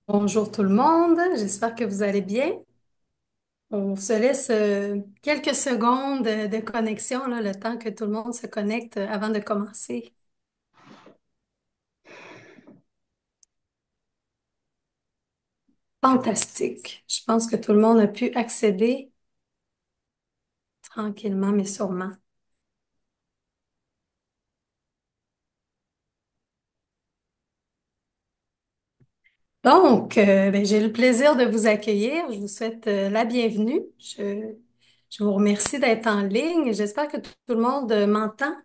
Bonjour tout le monde, j'espère que vous allez bien. On se laisse quelques secondes de connexion, là, le temps que tout le monde se connecte avant de commencer. Fantastique. Je pense que tout le monde a pu accéder tranquillement mais sûrement. Donc, ben, j'ai le plaisir de vous accueillir. Je vous souhaite la bienvenue. Je vous remercie d'être en ligne. J'espère que tout le monde m'entend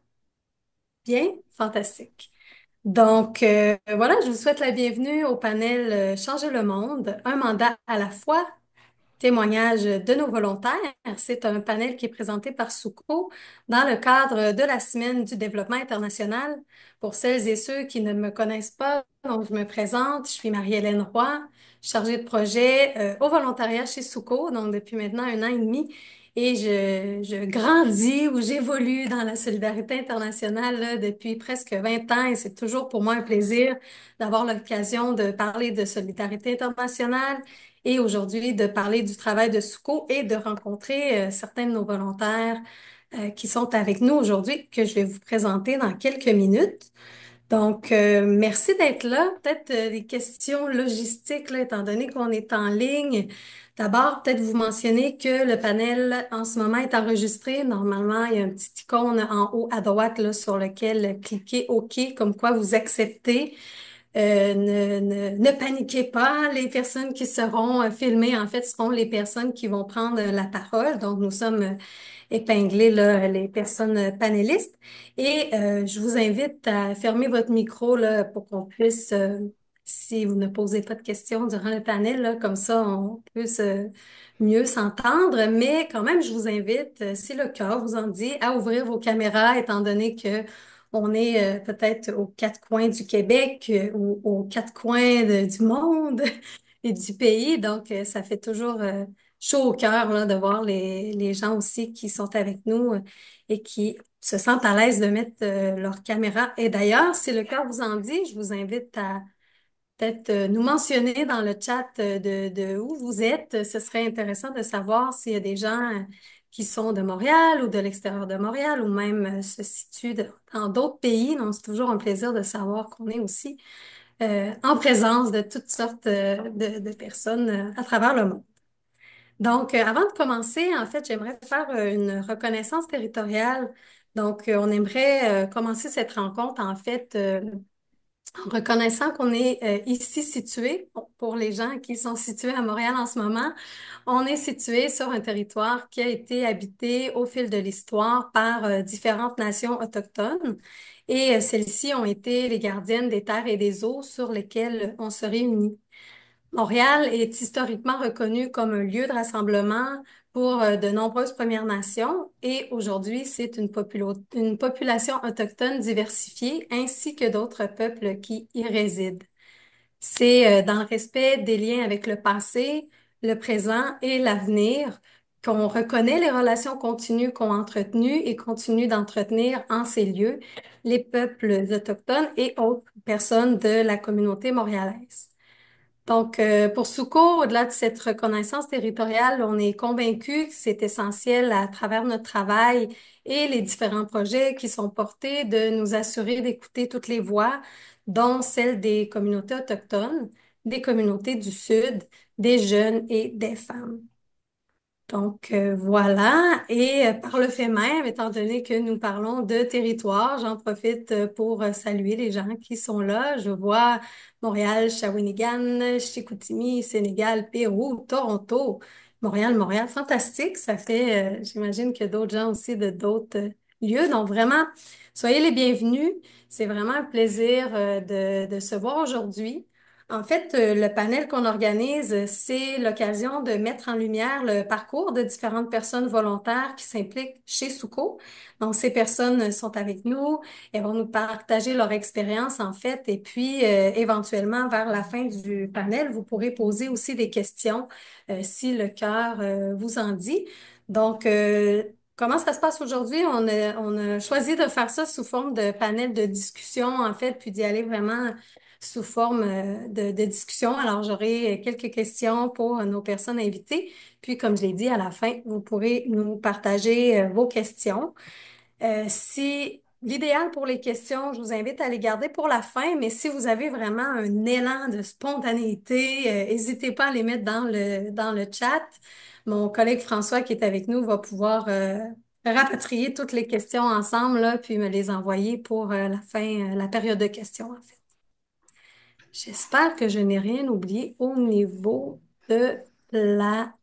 bien. Fantastique. Donc, voilà, je vous souhaite la bienvenue au panel Changer le monde, un mandat à la fois. Témoignage de nos volontaires. C'est un panel qui est présenté par Souko dans le cadre de la Semaine du développement international. Pour celles et ceux qui ne me connaissent pas, donc je me présente, je suis Marie-Hélène Roy, chargée de projet au volontariat chez Souko, donc depuis maintenant 1 an et demi. Et je grandis ou j'évolue dans la solidarité internationale là, depuis presque 20 ans et c'est toujours pour moi un plaisir d'avoir l'occasion de parler de solidarité internationale et aujourd'hui de parler du travail de Souko et de rencontrer certains de nos volontaires qui sont avec nous aujourd'hui, que je vais vous présenter dans quelques minutes. Donc, merci d'être là. Peut-être des questions logistiques, là, étant donné qu'on est en ligne. D'abord, peut-être vous mentionner que le panel en ce moment est enregistré. Normalement, il y a un petit icône en haut à droite là, sur lequel cliquer OK, comme quoi vous acceptez. Ne paniquez pas, les personnes qui seront filmées, en fait, seront les personnes qui vont prendre la parole. Donc, nous sommes épinglés, là, les personnes panélistes. Et je vous invite à fermer votre micro là, pour qu'on puisse, si vous ne posez pas de questions durant le panel, là, comme ça, on peut mieux s'entendre. Mais quand même, je vous invite, si le cœur vous en dit, à ouvrir vos caméras, étant donné que on est peut-être aux quatre coins du Québec ou aux quatre coins du monde et du pays. Donc, ça fait toujours chaud au cœur là, de voir les gens aussi qui sont avec nous et qui se sentent à l'aise de mettre leur caméra. Et d'ailleurs, si le cœur vous en dit, je vous invite à peut-être nous mentionner dans le chat de où vous êtes. Ce serait intéressant de savoir s'il y a des gens qui sont de Montréal ou de l'extérieur de Montréal ou même se situent dans d'autres pays. Donc, c'est toujours un plaisir de savoir qu'on est aussi en présence de toutes sortes de personnes à travers le monde. Donc, avant de commencer, en fait, j'aimerais faire une reconnaissance territoriale. Donc, on aimerait commencer cette rencontre, en fait, en reconnaissant qu'on est ici situé, pour les gens qui sont situés à Montréal en ce moment, on est situé sur un territoire qui a été habité au fil de l'histoire par différentes nations autochtones. Et celles-ci ont été les gardiennes des terres et des eaux sur lesquelles on se réunit. Montréal est historiquement reconnu comme un lieu de rassemblement pour de nombreuses Premières Nations et aujourd'hui, c'est une population autochtone diversifiée ainsi que d'autres peuples qui y résident. C'est dans le respect des liens avec le passé, le présent et l'avenir qu'on reconnaît les relations continues qu'ont entretenues et continuent d'entretenir en ces lieux les peuples autochtones et autres personnes de la communauté montréalaise. Donc, pour Souko, au-delà de cette reconnaissance territoriale, on est convaincu que c'est essentiel à travers notre travail et les différents projets qui sont portés de nous assurer d'écouter toutes les voix, dont celles des communautés autochtones, des communautés du Sud, des jeunes et des femmes. Donc voilà, et par le fait même, étant donné que nous parlons de territoire, j'en profite pour saluer les gens qui sont là. Je vois Montréal, Shawinigan, Chicoutimi, Sénégal, Pérou, Toronto, Montréal, fantastique. Ça fait, j'imagine qu'il y a d'autres gens aussi de d'autres lieux. Donc vraiment, soyez les bienvenus. C'est vraiment un plaisir de se voir aujourd'hui. En fait, le panel qu'on organise, c'est l'occasion de mettre en lumière le parcours de différentes personnes volontaires qui s'impliquent chez Souko. Donc, ces personnes sont avec nous, elles vont nous partager leur expérience, en fait, et puis éventuellement, vers la fin du panel, vous pourrez poser aussi des questions si le cœur vous en dit. Donc, comment ça se passe aujourd'hui? On a choisi de faire ça sous forme de panel de discussion, en fait, puis d'y aller vraiment sous forme de discussion. Alors, j'aurai quelques questions pour nos personnes invitées. Puis, comme je l'ai dit, à la fin, vous pourrez nous partager vos questions. Si l'idéal pour les questions, je vous invite à les garder pour la fin, mais si vous avez vraiment un élan de spontanéité, n'hésitez pas à les mettre dans le chat. Mon collègue François qui est avec nous va pouvoir rapatrier toutes les questions ensemble, là, puis me les envoyer pour la fin, la période de questions, en fait. J'espère que je n'ai rien oublié au niveau de la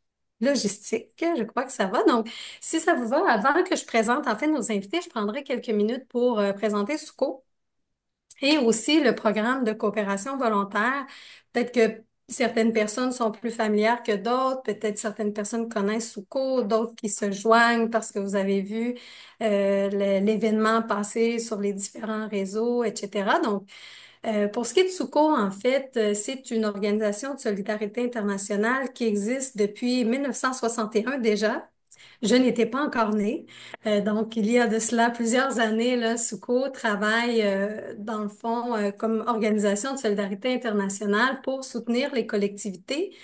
logistique. Je crois que ça va. Donc, si ça vous va, avant que je présente en fait nos invités, je prendrai quelques minutes pour présenter Souko et aussi le programme de coopération volontaire. Peut-être que certaines personnes sont plus familières que d'autres, peut-être certaines personnes connaissent Souko, d'autres qui se joignent parce que vous avez vu l'événement passer sur les différents réseaux, etc. Donc, pour ce qui est de Souko, en fait, c'est une organisation de solidarité internationale qui existe depuis 1961 déjà. Je n'étais pas encore née. Donc, il y a de cela plusieurs années, là, Souko travaille, dans le fond, comme organisation de solidarité internationale pour soutenir les collectivités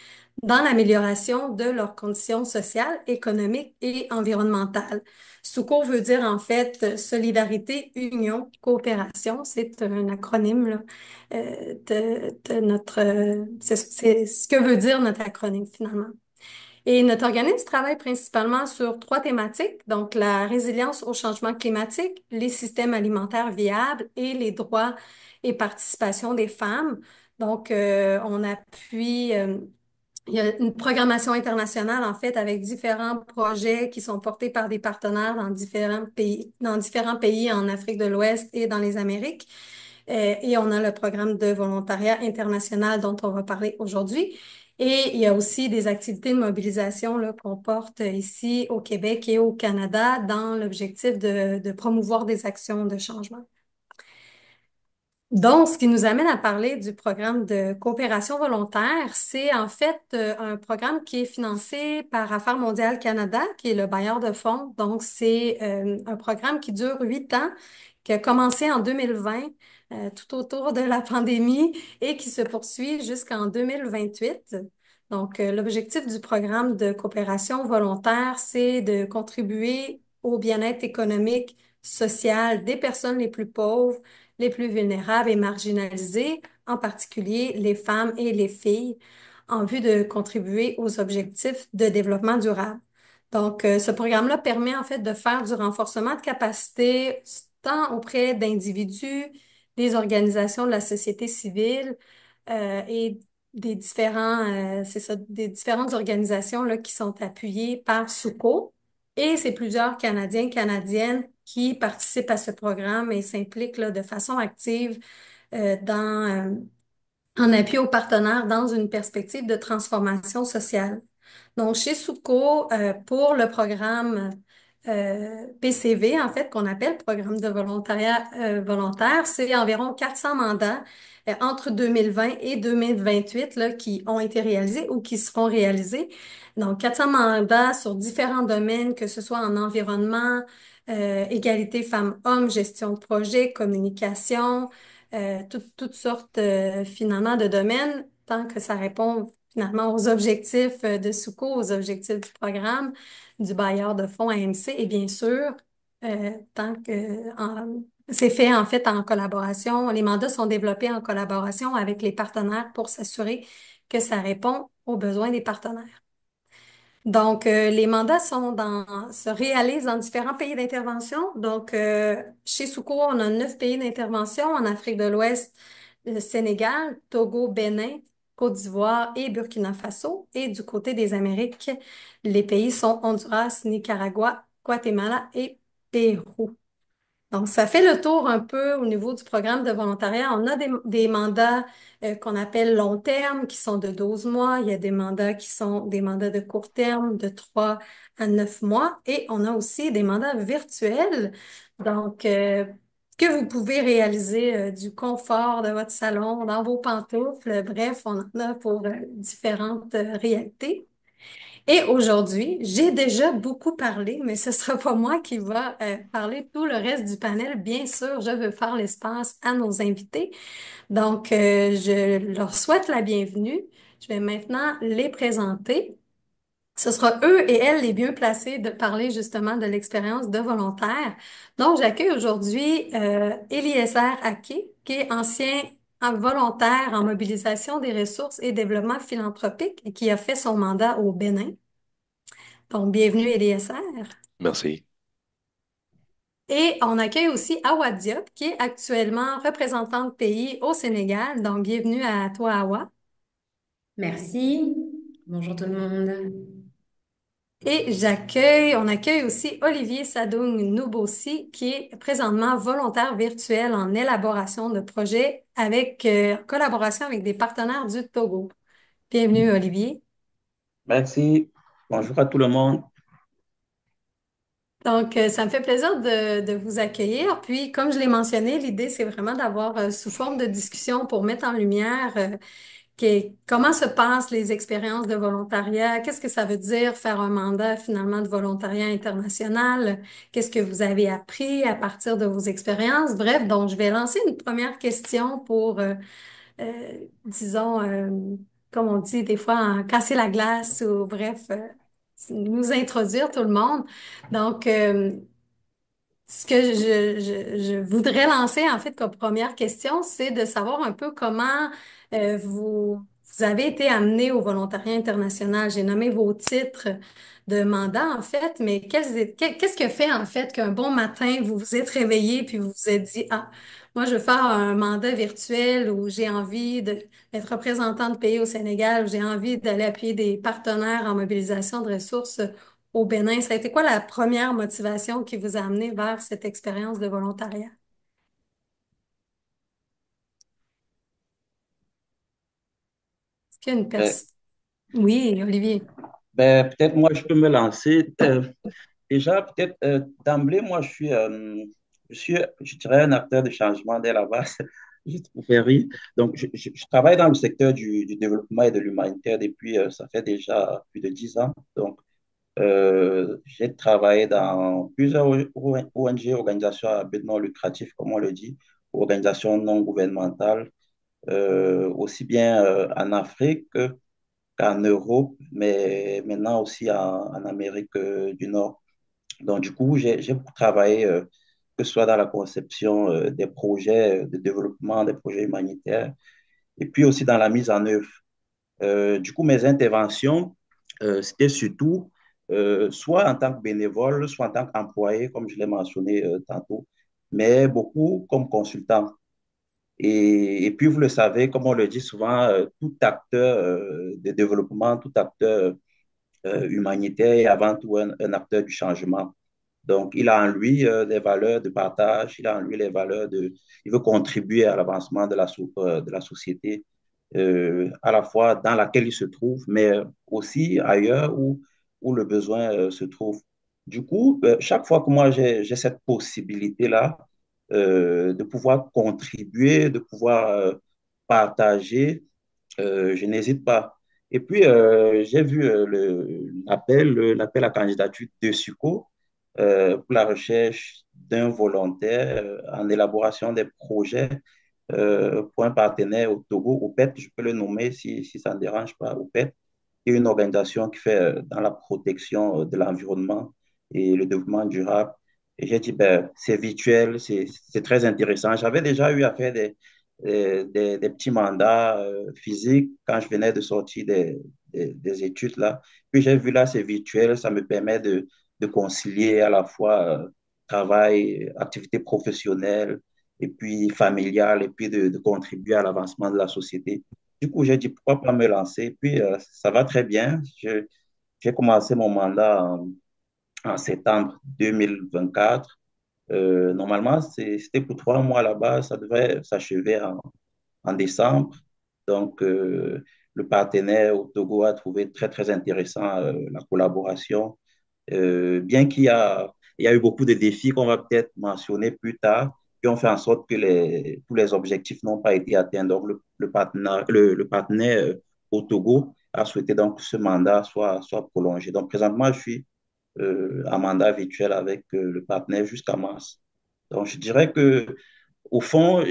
dans l'amélioration de leurs conditions sociales, économiques et environnementales. SUCO veut dire en fait solidarité, union, coopération. C'est un acronyme là, de notre. C'est ce que veut dire notre acronyme finalement. Et notre organisme travaille principalement sur trois thématiques, donc la résilience au changement climatique, les systèmes alimentaires viables et les droits et participation des femmes. Donc, on appuie il y a une programmation internationale, en fait, avec différents projets qui sont portés par des partenaires dans différents pays en Afrique de l'Ouest et dans les Amériques. Et on a le programme de volontariat international dont on va parler aujourd'hui. Et il y a aussi des activités de mobilisation là, qu'on porte ici au Québec et au Canada dans l'objectif de promouvoir des actions de changement. Donc, ce qui nous amène à parler du programme de coopération volontaire, c'est en fait un programme qui est financé par Affaires mondiales Canada, qui est le bailleur de fonds. Donc, c'est un programme qui dure 8 ans, qui a commencé en 2020, tout autour de la pandémie, et qui se poursuit jusqu'en 2028. Donc, l'objectif du programme de coopération volontaire, c'est de contribuer au bien-être économique, social des personnes les plus pauvres, les plus vulnérables et marginalisés, en particulier les femmes et les filles, en vue de contribuer aux objectifs de développement durable. Donc, ce programme-là permet en fait de faire du renforcement de capacité tant auprès d'individus, des organisations de la société civile et c'est ça, des différentes organisations là, qui sont appuyées par SUCO. Et c'est plusieurs Canadiens, Canadiennes qui participent à ce programme et s'impliquent là, de façon active en appui aux partenaires dans une perspective de transformation sociale. Donc, chez Souco, pour le programme PCV, en fait, qu'on appelle Programme de volontariat volontaire, c'est environ 400 mandats entre 2020 et 2028 là, qui ont été réalisés ou qui seront réalisés. Donc, 400 mandats sur différents domaines, que ce soit en environnement, égalité femmes-hommes, gestion de projet, communication, toutes sortes finalement de domaines, tant que ça répond finalement aux objectifs de SUCO, aux objectifs du programme, du bailleur de fonds AMC et bien sûr, tant que c'est fait en fait en collaboration, les mandats sont développés en collaboration avec les partenaires pour s'assurer que ça répond aux besoins des partenaires. Donc, les mandats se réalisent dans différents pays d'intervention. Donc, chez Souko, on a 9 pays d'intervention en Afrique de l'Ouest, le Sénégal, Togo, Bénin, Côte d'Ivoire et Burkina Faso. Et du côté des Amériques, les pays sont Honduras, Nicaragua, Guatemala et Pérou. Donc, ça fait le tour un peu au niveau du programme de volontariat. On a des mandats qu'on appelle long terme, qui sont de 12 mois. Il y a des mandats qui sont des mandats de court terme, de 3 à 9 mois. Et on a aussi des mandats virtuels, donc que vous pouvez réaliser du confort de votre salon, dans vos pantoufles. Bref, on en a pour différentes réalités. Et aujourd'hui, j'ai déjà beaucoup parlé, mais ce sera pas moi qui va parler tout le reste du panel. Bien sûr, je veux faire l'espace à nos invités. Donc, je leur souhaite la bienvenue. Je vais maintenant les présenter. Ce sera eux et elles les mieux placés de parler justement de l'expérience de volontaire. Donc, j'accueille aujourd'hui Eliezer Ake, qui est ancien volontaire en mobilisation des ressources et développement philanthropique et qui a fait son mandat au Bénin. Donc, bienvenue Eliezer. Merci. Et on accueille aussi Awa Diop, qui est actuellement représentante pays au Sénégal. Donc, bienvenue à toi, Awa. Merci. Bonjour tout le monde. Et on accueille aussi Olivier Sadoung Noubossi, qui est présentement volontaire virtuel en élaboration de projets avec collaboration avec des partenaires du Togo. Bienvenue, Olivier. Merci. Bonjour à tout le monde. Donc, ça me fait plaisir de vous accueillir. Puis, comme je l'ai mentionné, l'idée, c'est vraiment d'avoir sous forme de discussion pour mettre en lumière comment se passent les expériences de volontariat? Qu'est-ce que ça veut dire faire un mandat finalement de volontariat international? Qu'est-ce que vous avez appris à partir de vos expériences? Bref, donc je vais lancer une première question pour, disons, comme on dit des fois, casser la glace ou bref, nous introduire tout le monde. Donc, ce que je voudrais lancer en fait comme première question, c'est de savoir un peu comment vous avez été amené au volontariat international. J'ai nommé vos titres de mandat en fait, mais qu'est-ce que fait en fait qu'un bon matin vous vous êtes réveillé puis vous vous êtes dit, ah, moi je veux faire un mandat virtuel où j'ai envie d'être représentant de pays au Sénégal, où j'ai envie d'aller appuyer des partenaires en mobilisation de ressources au Bénin. Ça a été quoi la première motivation qui vous a amené vers cette expérience de volontariat? Est-ce qu'il y a une Ben, personne? Oui, Olivier. peut-être moi, je peux me lancer. Déjà, peut-être d'emblée, moi, je dirais, un acteur de changement dès la base. Je trouve rire. Donc, je travaille dans le secteur du développement et de l'humanitaire depuis, ça fait déjà plus de 10 ans. Donc, j'ai travaillé dans plusieurs ONG, organisations à but non lucratif, comme on le dit, organisations non gouvernementales, aussi bien en Afrique qu'en Europe, mais maintenant aussi en Amérique du Nord. Donc, du coup, j'ai beaucoup travaillé, que ce soit dans la conception des projets de développement, des projets humanitaires, et puis aussi dans la mise en œuvre. Du coup, mes interventions, c'était surtout soit en tant que bénévole, soit en tant qu'employé, comme je l'ai mentionné tantôt, mais beaucoup comme consultant. Et puis, vous le savez, comme on le dit souvent, tout acteur de développement, tout acteur humanitaire est avant tout un acteur du changement. Donc, il a en lui des valeurs de partage, il a en lui les valeurs de... Il veut contribuer à l'avancement de la société, à la fois dans laquelle il se trouve, mais aussi ailleurs où le besoin se trouve. Du coup, chaque fois que moi j'ai cette possibilité-là de pouvoir contribuer, de pouvoir partager, je n'hésite pas. Et puis, j'ai vu l'appel à candidature de SUCO pour la recherche d'un volontaire en élaboration des projets pour un partenaire au Togo, OPET, je peux le nommer si ça ne dérange pas, OPET, qui est une organisation qui fait dans la protection de l'environnement et le développement durable. Et j'ai dit, ben, c'est virtuel, c'est très intéressant. J'avais déjà eu à faire des petits mandats physiques quand je venais de sortir des études là. Puis j'ai vu là, c'est virtuel, ça me permet de concilier à la fois travail, activité professionnelle, et puis familiale, et puis de contribuer à l'avancement de la société. Du coup, j'ai dit pourquoi pas me lancer. Et puis, ça va très bien. J'ai commencé mon mandat en septembre 2024. Normalement, c'était pour 3 mois là-bas. Ça devrait s'achever en décembre. Donc, le partenaire au Togo a trouvé très, très intéressant la collaboration. Bien il y a eu beaucoup de défis qu'on va peut-être mentionner plus tard, qui ont fait en sorte que tous les objectifs n'ont pas été atteints. Donc, le partenaire au Togo a souhaité donc que ce mandat soit prolongé. Donc, présentement, je suis en mandat virtuel avec le partenaire jusqu'à mars. Donc, je dirais que, au fond,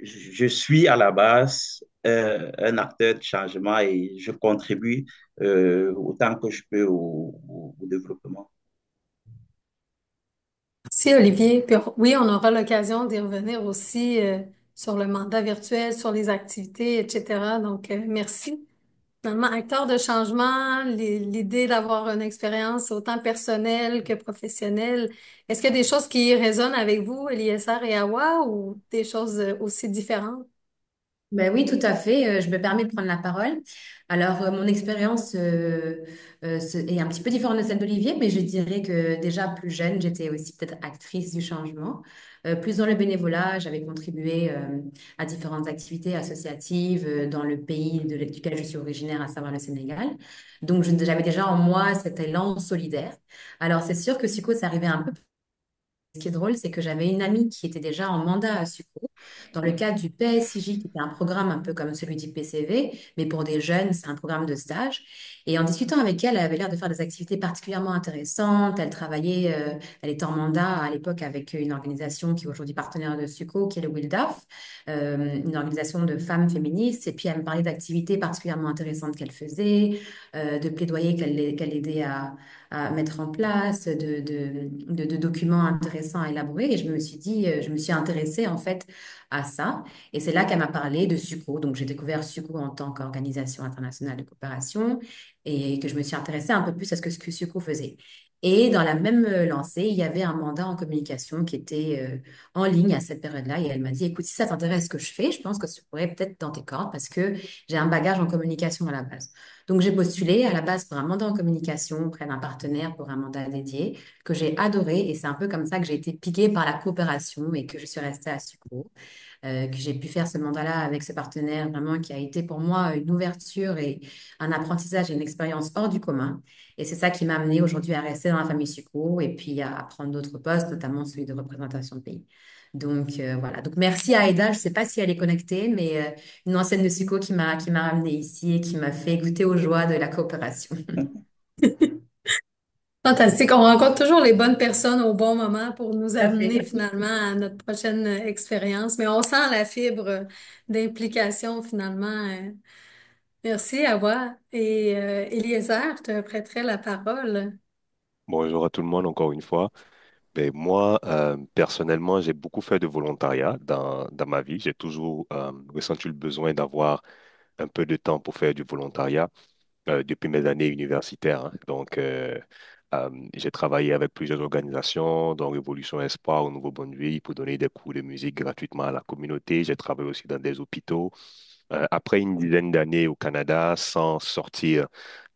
je suis à la base un acteur de changement et je contribue autant que je peux au développement. Merci, Olivier. Puis, oui, on aura l'occasion d'y revenir aussi sur le mandat virtuel, sur les activités, etc. Donc, merci. Finalement, acteur de changement, l'idée d'avoir une expérience autant personnelle que professionnelle, est-ce qu'il y a des choses qui résonnent avec vous, Eliezer et Awa, ou des choses aussi différentes? Ben oui, tout à fait. Je me permets de prendre la parole. Alors, mon expérience est un petit peu différente de celle d'Olivier, mais je dirais que déjà plus jeune, j'étais aussi peut-être actrice du changement. Plus dans le bénévolat, j'avais contribué à différentes activités associatives dans le pays duquel je suis originaire, à savoir le Sénégal. Donc, j'avais déjà en moi cet élan solidaire. Alors, c'est sûr que Suko, ça arrivait un peu. Ce qui est drôle, c'est que j'avais une amie qui était déjà en mandat à Sucro, dans le cadre du PSIJ, qui était un programme un peu comme celui du PCV, mais pour des jeunes, c'est un programme de stage. Et en discutant avec elle, elle avait l'air de faire des activités particulièrement intéressantes. Elle travaillait, elle était en mandat à l'époque avec une organisation qui est aujourd'hui partenaire de Succo, qui est le WILDAF, une organisation de femmes féministes. Et puis elle me parlait d'activités particulièrement intéressantes qu'elle faisait, de plaidoyer qu'elle aidait à mettre en place, de documents intéressants à élaborer. Et je me suis dit, je me suis intéressée en fait à ça. Et c'est là qu'elle m'a parlé de SUCO. Donc j'ai découvert SUCO en tant qu'organisation internationale de coopération et que je me suis intéressée un peu plus à ce que SUCO faisait. Et dans la même lancée, il y avait un mandat en communication qui était en ligne à cette période-là. Et elle m'a dit, écoute, si ça t'intéresse ce que je fais, je pense que tu pourrais peut-être dans tes cordes parce que j'ai un bagage en communication à la base. Donc, j'ai postulé à la base pour un mandat en communication auprès d'un partenaire pour un mandat dédié que j'ai adoré. Et c'est un peu comme ça que j'ai été piquée par la coopération et que je suis restée à Sucro, que j'ai pu faire ce mandat-là avec ce partenaire vraiment qui a été pour moi une ouverture et un apprentissage et une expérience hors du commun. Et c'est ça qui m'a amenée aujourd'hui à rester dans la famille Sucro et puis à prendre d'autres postes, notamment celui de représentation de pays. Donc voilà. Donc merci à Aïda. Je ne sais pas si elle est connectée, mais une ancienne de Succo qui m'a ramenée ici et qui m'a fait goûter aux joies de la coopération. Fantastique. On rencontre toujours les bonnes personnes au bon moment pour nous Tout à amener fait. finalement à notre prochaine expérience. Mais on sent la fibre d'implication finalement. Merci, Awa. Et Eliezer, je te prêterai la parole. Bonjour à tout le monde encore une fois. Ben, moi, personnellement, j'ai beaucoup fait de volontariat dans ma vie. J'ai toujours ressenti le besoin d'avoir un peu de temps pour faire du volontariat depuis mes années universitaires, hein. Donc, j'ai travaillé avec plusieurs organisations, dont Révolution Espoir au Nouveau-Brunswick, pour donner des cours de musique gratuitement à la communauté. J'ai travaillé aussi dans des hôpitaux. Après une dizaine d'années au Canada, sans sortir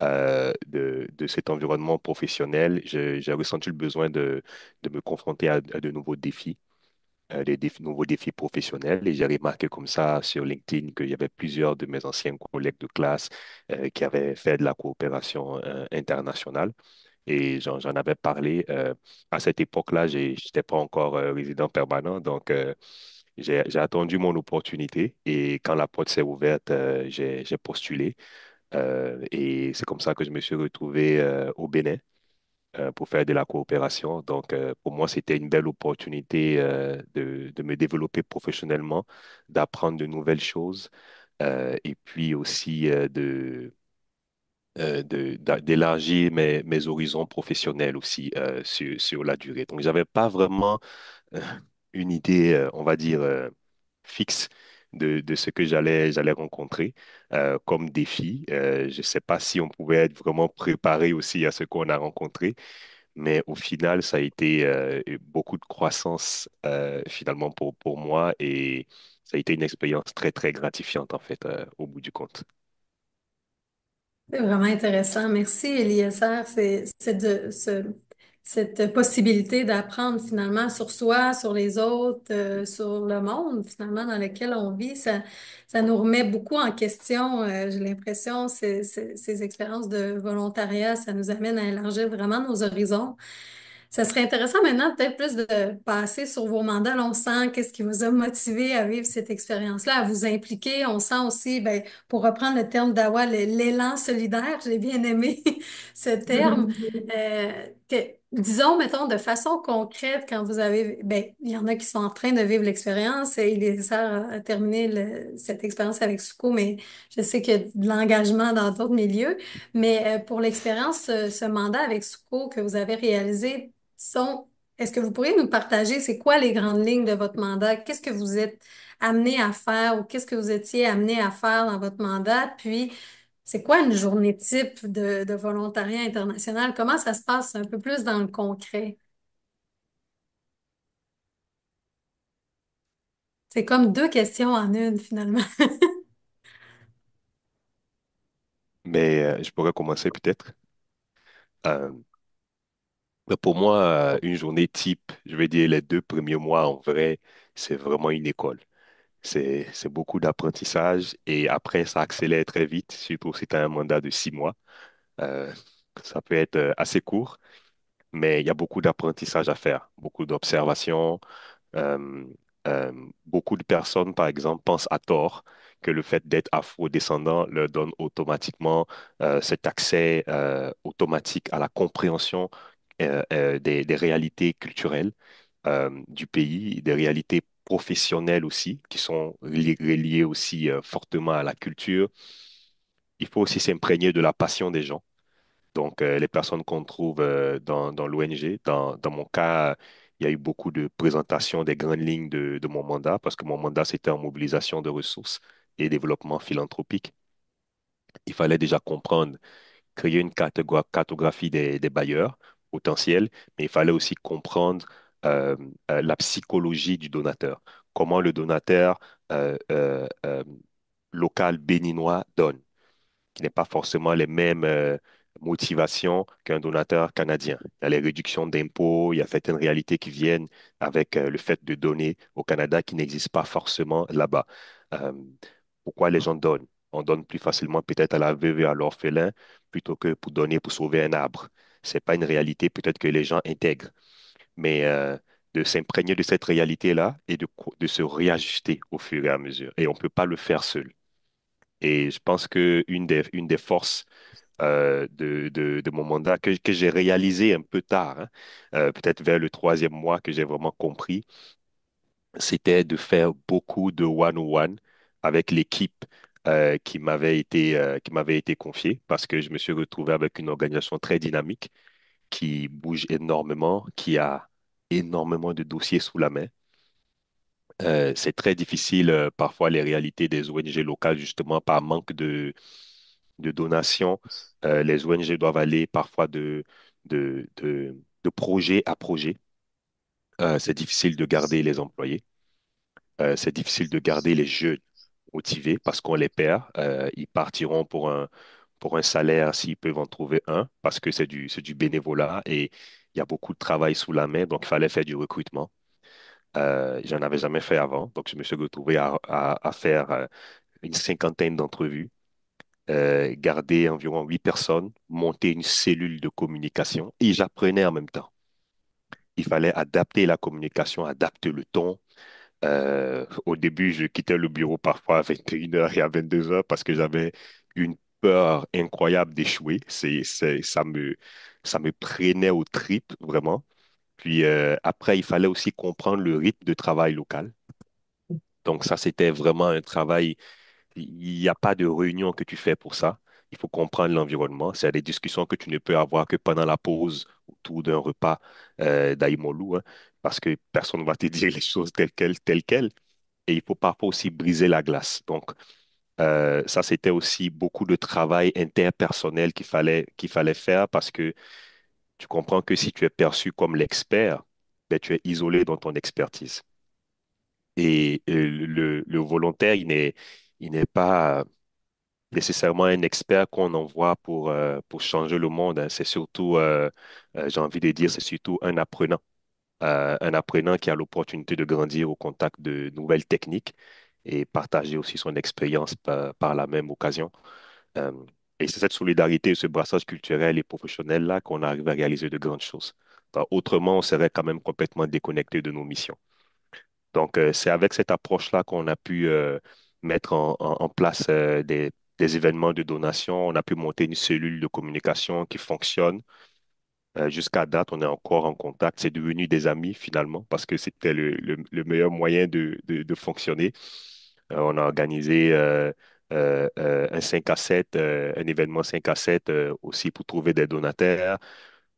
de cet environnement professionnel, j'ai ressenti le besoin de me confronter à de nouveaux défis, nouveaux défis professionnels. Et j'ai remarqué comme ça sur LinkedIn qu'il y avait plusieurs de mes anciens collègues de classe qui avaient fait de la coopération internationale. Et j'en avais parlé. À cette époque-là, je n'étais pas encore résident permanent, donc j'ai attendu mon opportunité et quand la porte s'est ouverte, j'ai postulé. Et c'est comme ça que je me suis retrouvé au Bénin pour faire de la coopération. Donc, pour moi, c'était une belle opportunité de me développer professionnellement, d'apprendre de nouvelles choses et puis aussi d'élargir mes horizons professionnels aussi sur la durée. Donc, j'avais pas vraiment euh, une idée, on va dire, fixe de ce que j'allais rencontrer comme défi. Je ne sais pas si on pouvait être vraiment préparé aussi à ce qu'on a rencontré, mais au final, ça a été beaucoup de croissance finalement pour moi et ça a été une expérience très, très gratifiante en fait au bout du compte. C'est vraiment intéressant. Merci, Eliezer. Cette possibilité d'apprendre finalement sur soi, sur les autres, sur le monde finalement dans lequel on vit, ça nous remet beaucoup en question. J'ai l'impression, ces expériences de volontariat, ça nous amène à élargir vraiment nos horizons. Ça serait intéressant maintenant peut-être plus de passer sur vos mandats. Là, on sent qu'est-ce qui vous a motivé à vivre cette expérience-là, à vous impliquer. On sent aussi, ben, pour reprendre le terme d'Awa, l'élan solidaire. J'ai bien aimé ce terme. Disons, mettons, de façon concrète, quand vous avez, ben, il y en a qui sont en train de vivre l'expérience et il est nécessaire à terminer cette expérience avec Suko, mais je sais qu'il y a de l'engagement dans d'autres milieux. Mais pour l'expérience, ce mandat avec Suko que vous avez réalisé, sont, est-ce que vous pourriez nous partager, c'est quoi les grandes lignes de votre mandat? Qu'est-ce que vous êtes amené à faire ou qu'est-ce que vous étiez amené à faire dans votre mandat? Puis, c'est quoi une journée type de volontariat international? Comment ça se passe un peu plus dans le concret? C'est comme deux questions en une, finalement. Mais je pourrais commencer peut-être. Euh, mais pour moi, une journée type, je vais dire les 2 premiers mois en vrai, c'est vraiment une école. C'est beaucoup d'apprentissage et après, ça accélère très vite, surtout si tu as un mandat de 6 mois. Euh, Ça peut être assez court, mais il y a beaucoup d'apprentissage à faire, beaucoup d'observations. Euh, Beaucoup de personnes, par exemple, pensent à tort que le fait d'être afro-descendant leur donne automatiquement cet accès automatique à la compréhension des réalités culturelles du pays, des réalités professionnelles aussi, qui sont reliées aussi fortement à la culture. Il faut aussi s'imprégner de la passion des gens. Donc, les personnes qu'on trouve dans l'ONG, dans mon cas, il y a eu beaucoup de présentations des grandes lignes de mon mandat, parce que mon mandat, c'était en mobilisation de ressources et développement philanthropique. Il fallait déjà comprendre, créer une cartographie des bailleurs potentiels, mais il fallait aussi comprendre euh, la psychologie du donateur, comment le donateur local béninois donne qui n'est pas forcément les mêmes motivations qu'un donateur canadien. Il y a les réductions d'impôts, il y a certaines réalités qui viennent avec le fait de donner au Canada qui n'existent pas forcément là-bas. Euh, Pourquoi les gens donnent? On donne plus facilement peut-être à la veuve et à l'orphelin plutôt que pour donner pour sauver un arbre. C'est pas une réalité peut-être que les gens intègrent, mais de s'imprégner de cette réalité-là et de se réajuster au fur et à mesure. Et on ne peut pas le faire seul. Et je pense que une des forces de mon mandat que j'ai réalisé un peu tard, hein, peut-être vers le 3e mois que j'ai vraiment compris, c'était de faire beaucoup de one-on-one avec l'équipe qui m'avait été confiée parce que je me suis retrouvé avec une organisation très dynamique qui bouge énormément, qui a énormément de dossiers sous la main. C'est très difficile, parfois, les réalités des ONG locales, justement, par manque de donations. Les ONG doivent aller parfois de projet à projet. C'est difficile de garder les employés. C'est difficile de garder les jeunes motivés parce qu'on les perd. Ils partiront pour un salaire s'ils peuvent en trouver un parce que c'est du bénévolat et il y a beaucoup de travail sous la main, donc il fallait faire du recrutement. J'en avais jamais fait avant, donc je me suis retrouvé à faire une cinquantaine d'entrevues, garder environ 8 personnes, monter une cellule de communication et j'apprenais en même temps. Il fallait adapter la communication, adapter le ton. Au début, je quittais le bureau parfois à 21 heures et à 22 heures parce que j'avais une peur incroyable d'échouer. Ça me prenait aux tripes, vraiment. Puis après, il fallait aussi comprendre le rythme de travail local. Donc ça, c'était vraiment un travail. Il n'y a pas de réunion que tu fais pour ça. Il faut comprendre l'environnement. C'est des discussions que tu ne peux avoir que pendant la pause autour d'un repas d'Aïmolou, hein, parce que personne ne va te dire les choses telles quelles. Et il faut parfois aussi briser la glace. Donc, ça, c'était aussi beaucoup de travail interpersonnel qu'il fallait faire parce que tu comprends que si tu es perçu comme l'expert, ben, tu es isolé dans ton expertise. Et le volontaire, il n'est pas nécessairement un expert qu'on envoie pour changer le monde, hein. C'est surtout, j'ai envie de dire, c'est surtout un apprenant qui a l'opportunité de grandir au contact de nouvelles techniques et partager aussi son expérience par la même occasion. Euh, et c'est cette solidarité, ce brassage culturel et professionnel-là qu'on arrive à réaliser de grandes choses. Autrement, on serait quand même complètement déconnecté de nos missions. Donc, c'est avec cette approche-là qu'on a pu mettre en place des événements de donation. On a pu monter une cellule de communication qui fonctionne. Jusqu'à date, on est encore en contact. C'est devenu des amis finalement parce que c'était le meilleur moyen de fonctionner. On a organisé un 5 à 7, un événement 5 à 7 aussi pour trouver des donataires.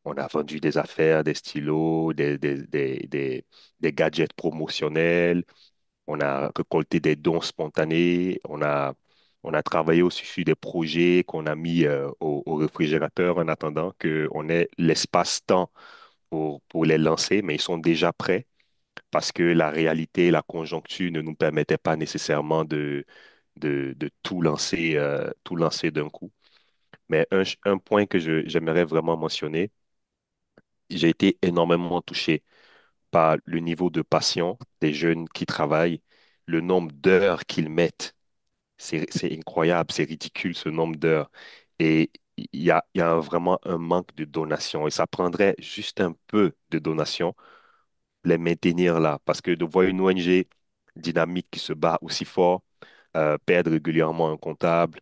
On a vendu des affaires, des stylos, des gadgets promotionnels. On a récolté des dons spontanés. On a travaillé aussi sur des projets qu'on a mis au réfrigérateur en attendant qu'on ait l'espace-temps pour les lancer, mais ils sont déjà prêts parce que la réalité et la conjoncture ne nous permettaient pas nécessairement de tout lancer d'un coup. Mais un point que j'aimerais vraiment mentionner, j'ai été énormément touché par le niveau de passion des jeunes qui travaillent, le nombre d'heures qu'ils mettent. C'est incroyable, c'est ridicule ce nombre d'heures. Et il y a vraiment un manque de donation. Et ça prendrait juste un peu de donation pour les maintenir là. Parce que de voir une ONG dynamique qui se bat aussi fort, perdre régulièrement un comptable,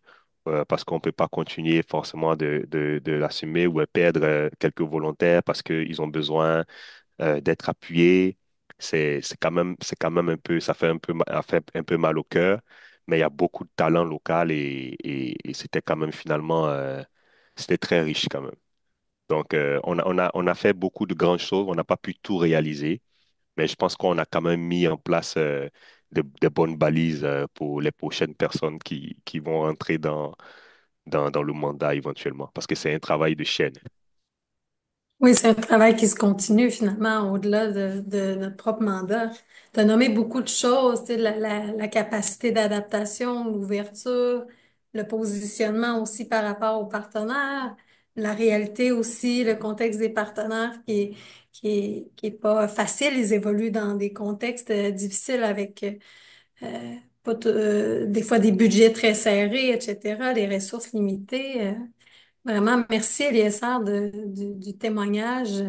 parce qu'on ne peut pas continuer forcément de l'assumer, ou perdre quelques volontaires parce qu'ils ont besoin d'être appuyés. C'est quand même un peu, ça fait un peu mal au cœur, mais il y a beaucoup de talent local et c'était quand même finalement, c'était très riche quand même. Donc, on a fait beaucoup de grandes choses, on n'a pas pu tout réaliser, mais je pense qu'on a quand même mis en place de bonnes balises pour les prochaines personnes qui vont rentrer dans le mandat éventuellement, parce que c'est un travail de chaîne. Oui, c'est un travail qui se continue finalement au-delà de notre propre mandat. Tu as nommé beaucoup de choses, tu sais, la capacité d'adaptation, l'ouverture, le positionnement aussi par rapport aux partenaires, la réalité aussi, le contexte des partenaires qui est pas facile. Ils évoluent dans des contextes difficiles avec des fois des budgets très serrés, etc., des ressources limitées. Vraiment, merci Eliezer du témoignage.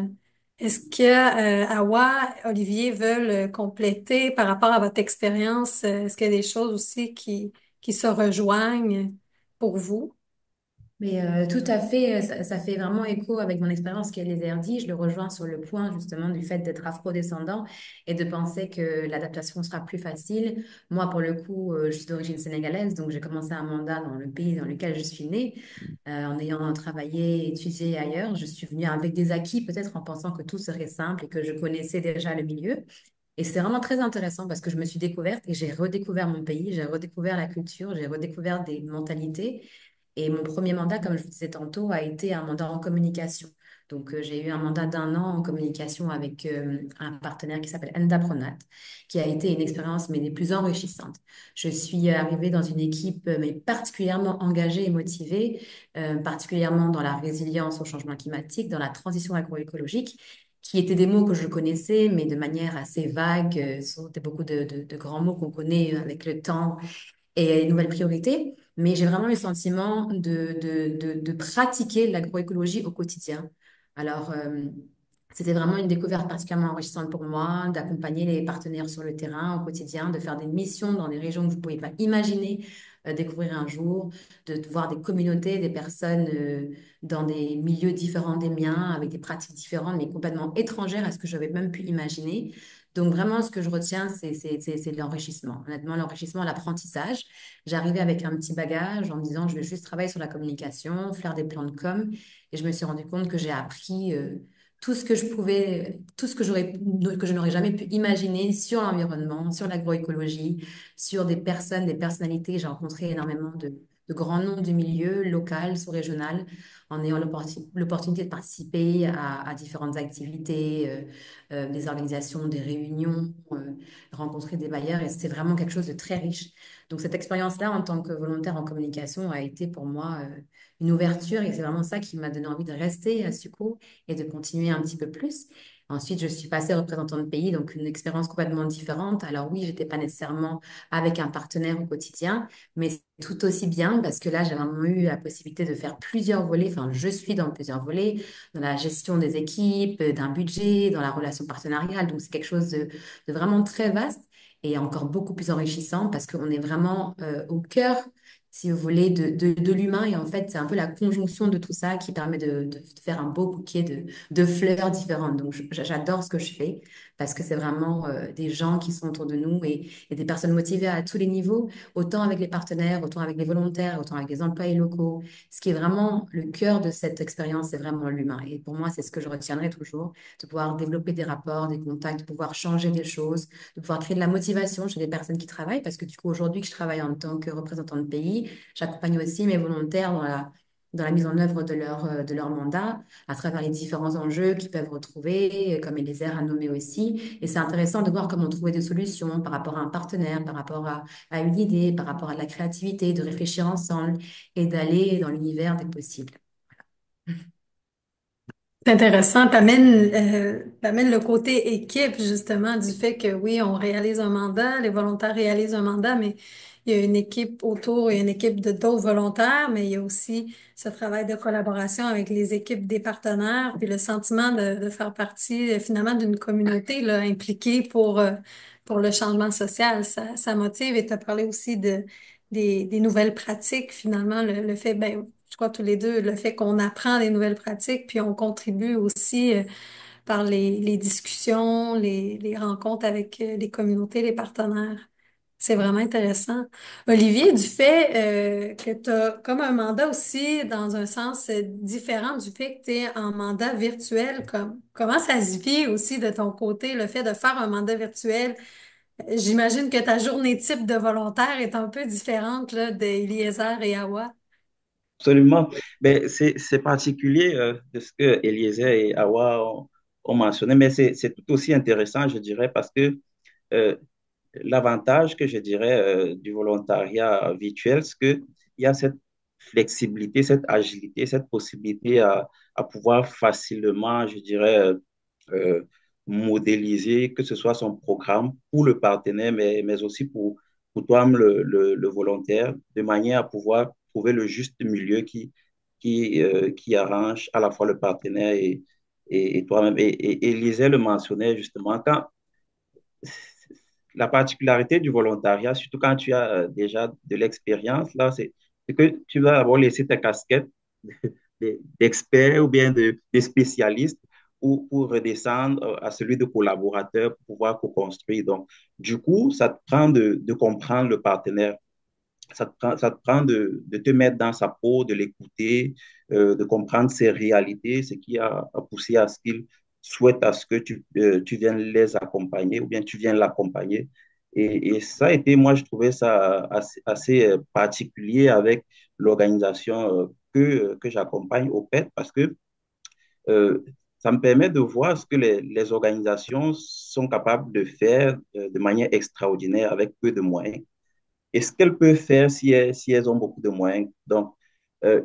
Est-ce que Awa, Olivier veulent compléter par rapport à votre expérience? Est-ce qu'il y a des choses aussi qui se rejoignent pour vous? Mais tout à fait, ça fait vraiment écho avec mon expérience qu'elle les a dit. Je le rejoins sur le point justement du fait d'être afro-descendant et de penser que l'adaptation sera plus facile. Moi, pour le coup, je suis d'origine sénégalaise, donc j'ai commencé un mandat dans le pays dans lequel je suis née. En ayant travaillé, étudié ailleurs, je suis venue avec des acquis, peut-être en pensant que tout serait simple et que je connaissais déjà le milieu. Et c'est vraiment très intéressant parce que je me suis découverte et j'ai redécouvert mon pays, j'ai redécouvert la culture, j'ai redécouvert des mentalités. Et mon premier mandat, comme je vous disais tantôt, a été un mandat en communication. Donc, j'ai eu un mandat d'un an en communication avec un partenaire qui s'appelle Endapronat, qui a été une expérience mais des plus enrichissantes. Je suis arrivée dans une équipe mais particulièrement engagée et motivée, particulièrement dans la résilience au changement climatique, dans la transition agroécologique, qui étaient des mots que je connaissais, mais de manière assez vague. Ce sont beaucoup de grands mots qu'on connaît avec le temps et une nouvelle priorité, mais j'ai vraiment eu le sentiment de pratiquer l'agroécologie au quotidien. Alors, c'était vraiment une découverte particulièrement enrichissante pour moi, d'accompagner les partenaires sur le terrain au quotidien, de faire des missions dans des régions que vous ne pouvez pas imaginer découvrir un jour, de voir des communautés, des personnes dans des milieux différents des miens, avec des pratiques différentes, mais complètement étrangères à ce que j'avais même pu imaginer. Donc vraiment, ce que je retiens, c'est l'enrichissement. Honnêtement, l'enrichissement, l'apprentissage. J'arrivais avec un petit bagage en me disant, je vais juste travailler sur la communication, faire des plans de com. Et je me suis rendu compte que j'ai appris tout ce que je pouvais, tout ce que je n'aurais jamais pu imaginer sur l'environnement, sur l'agroécologie, sur des personnes, des personnalités. J'ai rencontré énormément de grands noms du milieu, local, sous-régional, en ayant l'opportunité de participer à différentes activités, des organisations, des réunions, rencontrer des bailleurs. Et c'était vraiment quelque chose de très riche. Donc cette expérience-là, en tant que volontaire en communication, a été pour moi une ouverture. Et c'est vraiment ça qui m'a donné envie de rester à Suco et de continuer un petit peu plus. Ensuite, je suis passée représentant de pays, donc une expérience complètement différente. Alors oui, j'étais pas nécessairement avec un partenaire au quotidien, mais c'est tout aussi bien parce que là, j'ai vraiment eu la possibilité de faire plusieurs volets. Enfin, je suis dans plusieurs volets, dans la gestion des équipes, d'un budget, dans la relation partenariale. Donc c'est quelque chose de vraiment très vaste et encore beaucoup plus enrichissant parce qu'on est vraiment au cœur, si vous voulez, de l'humain. Et en fait, c'est un peu la conjonction de tout ça qui permet de faire un beau bouquet de fleurs différentes. Donc, j'adore ce que je fais parce que c'est vraiment des gens qui sont autour de nous et des personnes motivées à tous les niveaux, autant avec les partenaires, autant avec les volontaires, autant avec les employés locaux. Ce qui est vraiment le cœur de cette expérience, c'est vraiment l'humain. Et pour moi, c'est ce que je retiendrai toujours, de pouvoir développer des rapports, des contacts, de pouvoir changer des choses, de pouvoir créer de la motivation chez les personnes qui travaillent. Parce que du coup, aujourd'hui que je travaille en tant que représentant de pays, j'accompagne aussi mes volontaires dans la mise en œuvre de leur mandat à travers les différents enjeux qu'ils peuvent retrouver, comme Eliezer a nommé aussi. Et c'est intéressant de voir comment trouver des solutions par rapport à un partenaire, par rapport à une idée, par rapport à de la créativité, de réfléchir ensemble et d'aller dans l'univers des possibles. C'est intéressant, t'amènes le côté équipe, justement, du fait que oui, on réalise un mandat, les volontaires réalisent un mandat, mais il y a une équipe autour, il y a une équipe de d'autres volontaires, mais il y a aussi ce travail de collaboration avec les équipes des partenaires, puis le sentiment de faire partie finalement d'une communauté là, impliquée pour le changement social. Ça motive et tu as parlé aussi des nouvelles pratiques, finalement, le fait, ben, je crois tous les deux, le fait qu'on apprend des nouvelles pratiques, puis on contribue aussi par les discussions, les rencontres avec les communautés, les partenaires. C'est vraiment intéressant. Olivier, du fait que tu as comme un mandat aussi, dans un sens différent du fait que tu es en mandat virtuel, comment ça se vit aussi de ton côté, le fait de faire un mandat virtuel? J'imagine que ta journée type de volontaire est un peu différente là, d'Eliezer et Awa. Absolument. Ben, c'est particulier de ce que Eliezer et Awa ont mentionné, mais c'est tout aussi intéressant, je dirais, parce que euh, l'avantage que je dirais du volontariat virtuel, c'est qu'il y a cette flexibilité, cette agilité, cette possibilité à pouvoir facilement, je dirais, euh, modéliser, que ce soit son programme pour le partenaire, mais aussi pour toi-même, le volontaire, de manière à pouvoir trouver le juste milieu qui arrange à la fois le partenaire et toi-même. Et Lisée le mentionnait justement, quand la particularité du volontariat, surtout quand tu as déjà de l'expérience, là, c'est que tu vas avoir laissé ta casquette d'expert ou bien de spécialiste pour redescendre à celui de collaborateur pour pouvoir co-construire. Donc, du coup, ça te prend de comprendre le partenaire. Ça te prend de te mettre dans sa peau, de l'écouter, de comprendre ses réalités, ce qui a poussé à ce qu'il souhaite à ce que tu viennes les accompagner ou bien tu viennes l'accompagner. Et ça a été, moi, je trouvais ça assez particulier avec l'organisation que j'accompagne au PET parce que euh, ça me permet de voir ce que les organisations sont capables de faire de manière extraordinaire avec peu de moyens et ce qu'elles peuvent faire si elles ont beaucoup de moyens. Donc, euh,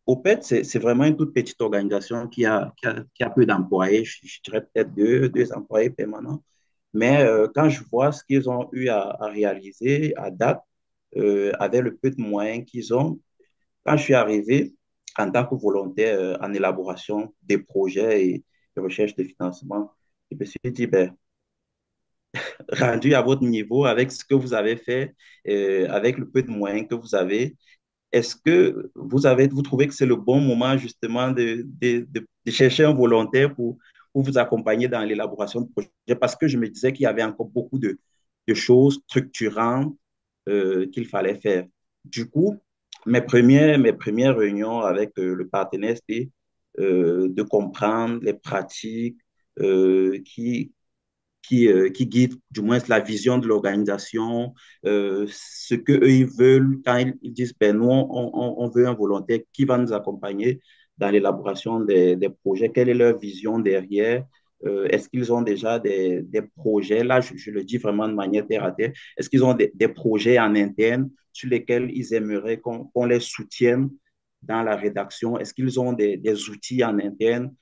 OPET, c'est vraiment une toute petite organisation qui a peu d'employés, je dirais peut-être deux employés permanents. Mais quand je vois ce qu'ils ont eu à réaliser à date, avec le peu de moyens qu'ils ont, quand je suis arrivé en tant que volontaire en élaboration des projets et de recherche de financement, je me suis dit, ben, rendu à votre niveau, avec ce que vous avez fait, avec le peu de moyens que vous avez, est-ce que vous trouvez que c'est le bon moment justement de chercher un volontaire pour vous accompagner dans l'élaboration de projet? Parce que je me disais qu'il y avait encore beaucoup de choses structurantes qu'il fallait faire. Du coup, mes premières réunions avec le partenaire, c'était de comprendre les pratiques qui guide du moins la vision de l'organisation, ce qu'eux, ils veulent quand ils disent, ben, nous, on veut un volontaire qui va nous accompagner dans l'élaboration des projets, quelle est leur vision derrière, est-ce qu'ils ont déjà des projets, là, je le dis vraiment de manière terre à terre, est-ce qu'ils ont des projets en interne sur lesquels ils aimeraient qu'on les soutienne dans la rédaction, est-ce qu'ils ont des outils en interne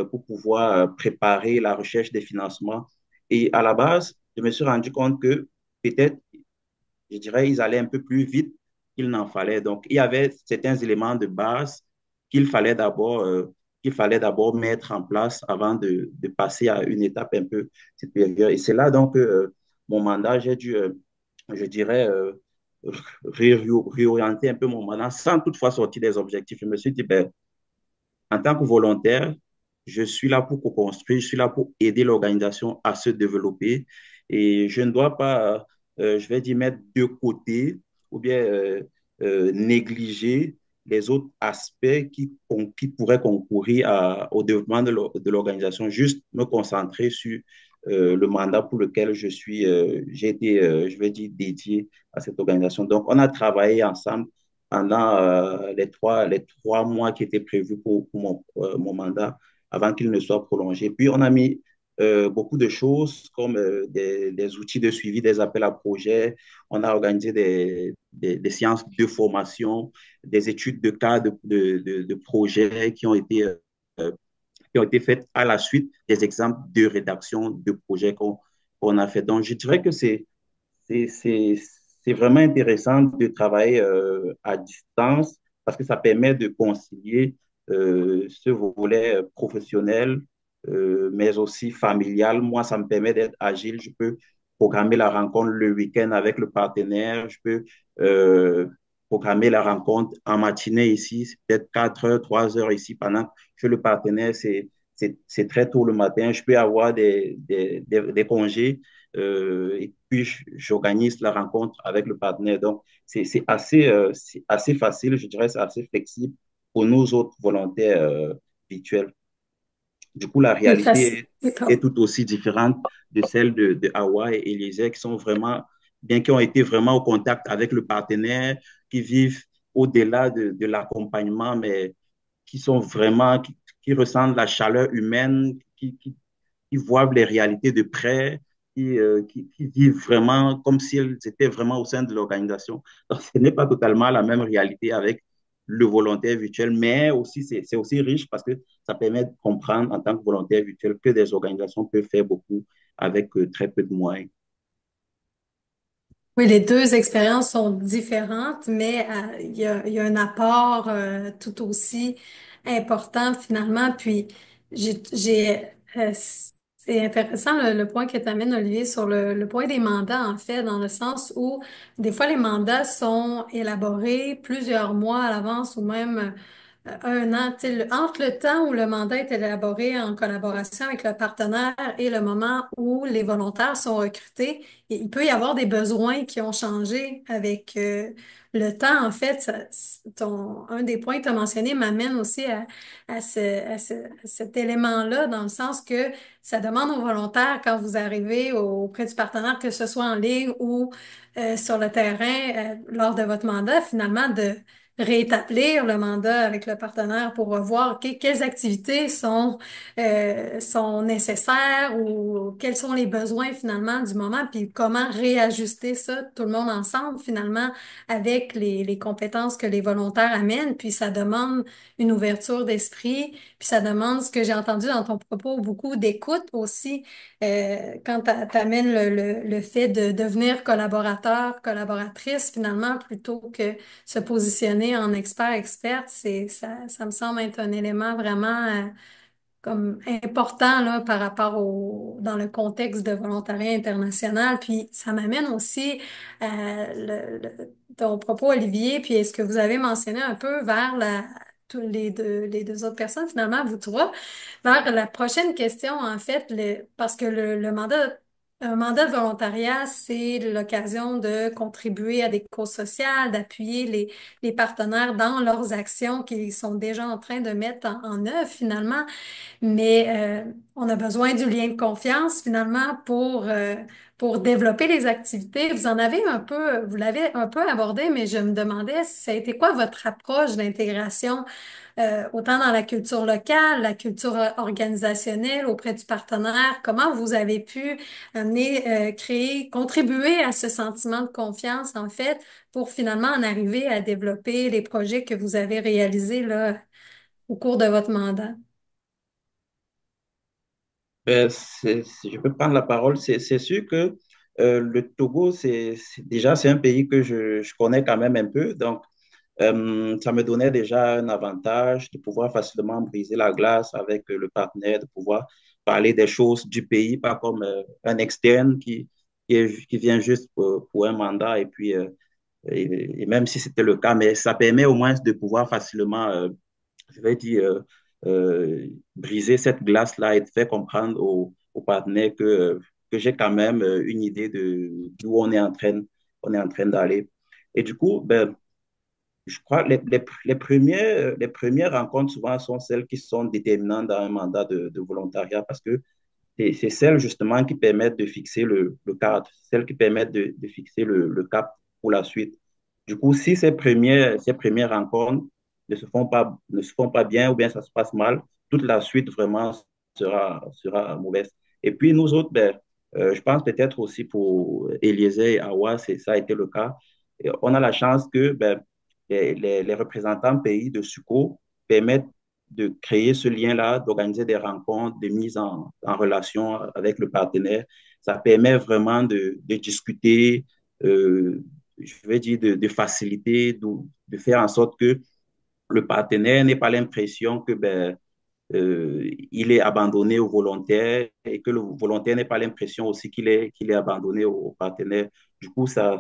pour pouvoir préparer la recherche des financements. Et à la base, je me suis rendu compte que peut-être, je dirais, ils allaient un peu plus vite qu'il n'en fallait. Donc, il y avait certains éléments de base qu'il fallait d'abord mettre en place avant de passer à une étape un peu supérieure. Et c'est là donc que mon mandat, j'ai dû, je dirais, réorienter un peu mon mandat sans toutefois sortir des objectifs. Je me suis dit, ben, en tant que volontaire, je suis là pour co-construire, je suis là pour aider l'organisation à se développer et je ne dois pas, je vais dire, mettre de côté ou bien négliger les autres aspects qui pourraient concourir au développement de l'organisation, juste me concentrer sur le mandat pour lequel j'ai été, je vais dire, dédié à cette organisation. Donc, on a travaillé ensemble pendant les 3 mois qui étaient prévus pour mon mandat avant qu'il ne soit prolongé. Puis, on a mis beaucoup de choses comme des outils de suivi des appels à projets. On a organisé des séances de formation, des études de cas de projets qui ont été faites à la suite des exemples de rédaction de projets qu'on a fait. Donc, je dirais que c'est, c'est, c'est vraiment intéressant de travailler à distance parce que ça permet de concilier ce volet professionnel, mais aussi familial. Moi, ça me permet d'être agile. Je peux programmer la rencontre le week-end avec le partenaire. Je peux euh, programmer la rencontre en matinée ici, c'est peut-être 4 heures, 3 heures ici pendant que le partenaire, c'est très tôt le matin. Je peux avoir des congés et puis j'organise la rencontre avec le partenaire. Donc, c'est assez facile, je dirais, c'est assez flexible pour nous autres volontaires virtuels. Du coup, la C'est facile. réalité est tout aussi différente de celle de Hawaï et Eliezer, qui sont vraiment, bien qui ont été vraiment au contact avec le partenaire, qui vivent au-delà de l'accompagnement, mais qui sont vraiment, qui ressentent la chaleur humaine, qui voient les réalités de près, qui vivent vraiment comme s'ils étaient vraiment au sein de l'organisation. Donc, ce n'est pas totalement la même réalité avec le volontaire virtuel, mais aussi c'est aussi riche parce que ça permet de comprendre en tant que volontaire virtuel que des organisations peuvent faire beaucoup avec très peu de moyens. Oui, les deux expériences sont différentes, mais il y a un apport tout aussi important finalement. Puis, c'est intéressant le point que tu amènes, Olivier, sur le point des mandats, en fait, dans le sens où des fois les mandats sont élaborés plusieurs mois à l'avance ou même un an. Tu sais, entre le temps où le mandat est élaboré en collaboration avec le partenaire et le moment où les volontaires sont recrutés, il peut y avoir des besoins qui ont changé avec le temps. En fait, un des points que tu as mentionné m'amène aussi à cet élément-là, dans le sens que ça demande aux volontaires, quand vous arrivez auprès du partenaire, que ce soit en ligne ou sur le terrain, lors de votre mandat, finalement, de rétablir le mandat avec le partenaire pour revoir quelles activités sont nécessaires ou quels sont les besoins finalement du moment, puis comment réajuster ça, tout le monde ensemble finalement, avec les compétences que les volontaires amènent. Puis ça demande une ouverture d'esprit, puis ça demande, ce que j'ai entendu dans ton propos, beaucoup d'écoute aussi, quand tu amènes le fait de devenir collaborateur, collaboratrice finalement, plutôt que se positionner en expert-experte, ça me semble être un élément vraiment comme important là, par rapport dans le contexte de volontariat international. Puis ça m'amène aussi ton propos, Olivier, puis est-ce que vous avez mentionné un peu vers tous les deux autres personnes, finalement, vous trois, vers la prochaine question, en fait, parce que le mandat. Un mandat de volontariat, c'est l'occasion de contribuer à des causes sociales, d'appuyer les partenaires dans leurs actions qu'ils sont déjà en train de mettre en œuvre finalement. Mais on a besoin du lien de confiance finalement pour développer les activités. Vous l'avez un peu abordé, mais je me demandais, ça a été quoi votre approche d'intégration, autant dans la culture locale, la culture organisationnelle auprès du partenaire? Comment vous avez pu créer, contribuer à ce sentiment de confiance, en fait, pour finalement en arriver à développer les projets que vous avez réalisés là, au cours de votre mandat? Je peux prendre la parole. C'est sûr que le Togo, déjà, c'est un pays que je connais quand même un peu. Donc, ça me donnait déjà un avantage de pouvoir facilement briser la glace avec le partenaire, de pouvoir parler des choses du pays, pas comme un externe qui vient juste pour un mandat. Et puis, et même si c'était le cas, mais ça permet au moins de pouvoir facilement je vais dire, briser cette glace-là et de faire comprendre aux partenaires que j'ai quand même une idée de d'où on est en train d'aller. Et du coup, ben, je crois que les premières rencontres souvent sont celles qui sont déterminantes dans un mandat de volontariat parce que c'est celles justement qui permettent de fixer le cadre, celles qui permettent de fixer le cap pour la suite. Du coup, si ces premières rencontres ne se font pas bien ou bien ça se passe mal, toute la suite vraiment sera mauvaise. Et puis nous autres, ben, je pense peut-être aussi pour Eliezer et Awa, ça a été le cas. Et on a la chance que ben, les représentants pays de SUCO permettent de créer ce lien-là, d'organiser des rencontres, des mises en relation avec le partenaire. Ça permet vraiment de discuter, je vais dire, de faciliter, de faire en sorte que le partenaire n'ait pas l'impression que ben, il est abandonné au volontaire et que le volontaire n'ait pas l'impression aussi qu'il est abandonné au partenaire. Du coup, ça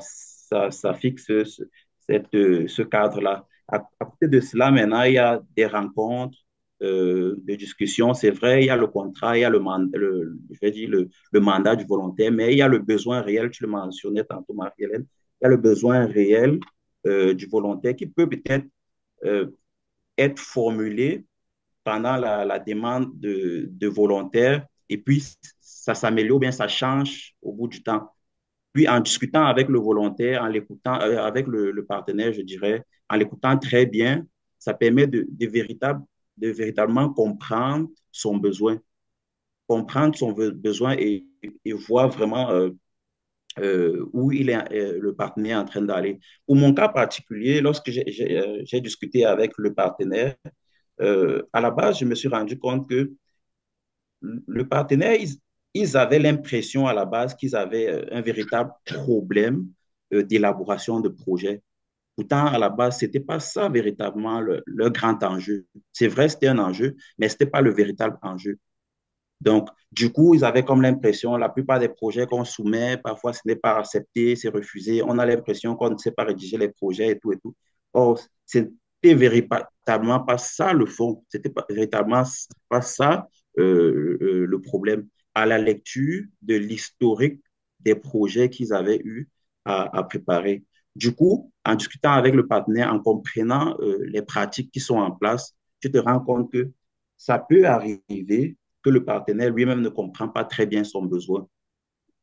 fixe ce cadre-là. À côté de cela, maintenant, il y a des rencontres, des discussions. C'est vrai, il y a le contrat, il y a je vais dire le mandat du volontaire, mais il y a le besoin réel, tu le mentionnais tantôt, Marie-Hélène, il y a le besoin réel du volontaire qui peut peut-être euh, être formulé pendant la demande de volontaires et puis ça s'améliore, bien ça change au bout du temps. Puis en discutant avec le volontaire, en l'écoutant, avec le partenaire, je dirais, en l'écoutant très bien, ça permet de véritablement comprendre son besoin et voir vraiment où il est le partenaire en train d'aller. Pour mon cas particulier, lorsque j'ai discuté avec le partenaire, à la base, je me suis rendu compte que le partenaire, ils avaient l'impression à la base qu'ils avaient un véritable problème d'élaboration de projet. Pourtant, à la base, ce n'était pas ça véritablement le grand enjeu. C'est vrai, c'était un enjeu, mais ce n'était pas le véritable enjeu. Donc, du coup, ils avaient comme l'impression, la plupart des projets qu'on soumet, parfois ce n'est pas accepté, c'est refusé. On a l'impression qu'on ne sait pas rédiger les projets et tout et tout. Or, c'était véritablement pas ça le fond. C'était pas véritablement pas ça le problème. À la lecture de l'historique des projets qu'ils avaient eu à préparer. Du coup, en discutant avec le partenaire, en comprenant les pratiques qui sont en place, tu te rends compte que ça peut arriver que le partenaire lui-même ne comprend pas très bien son besoin.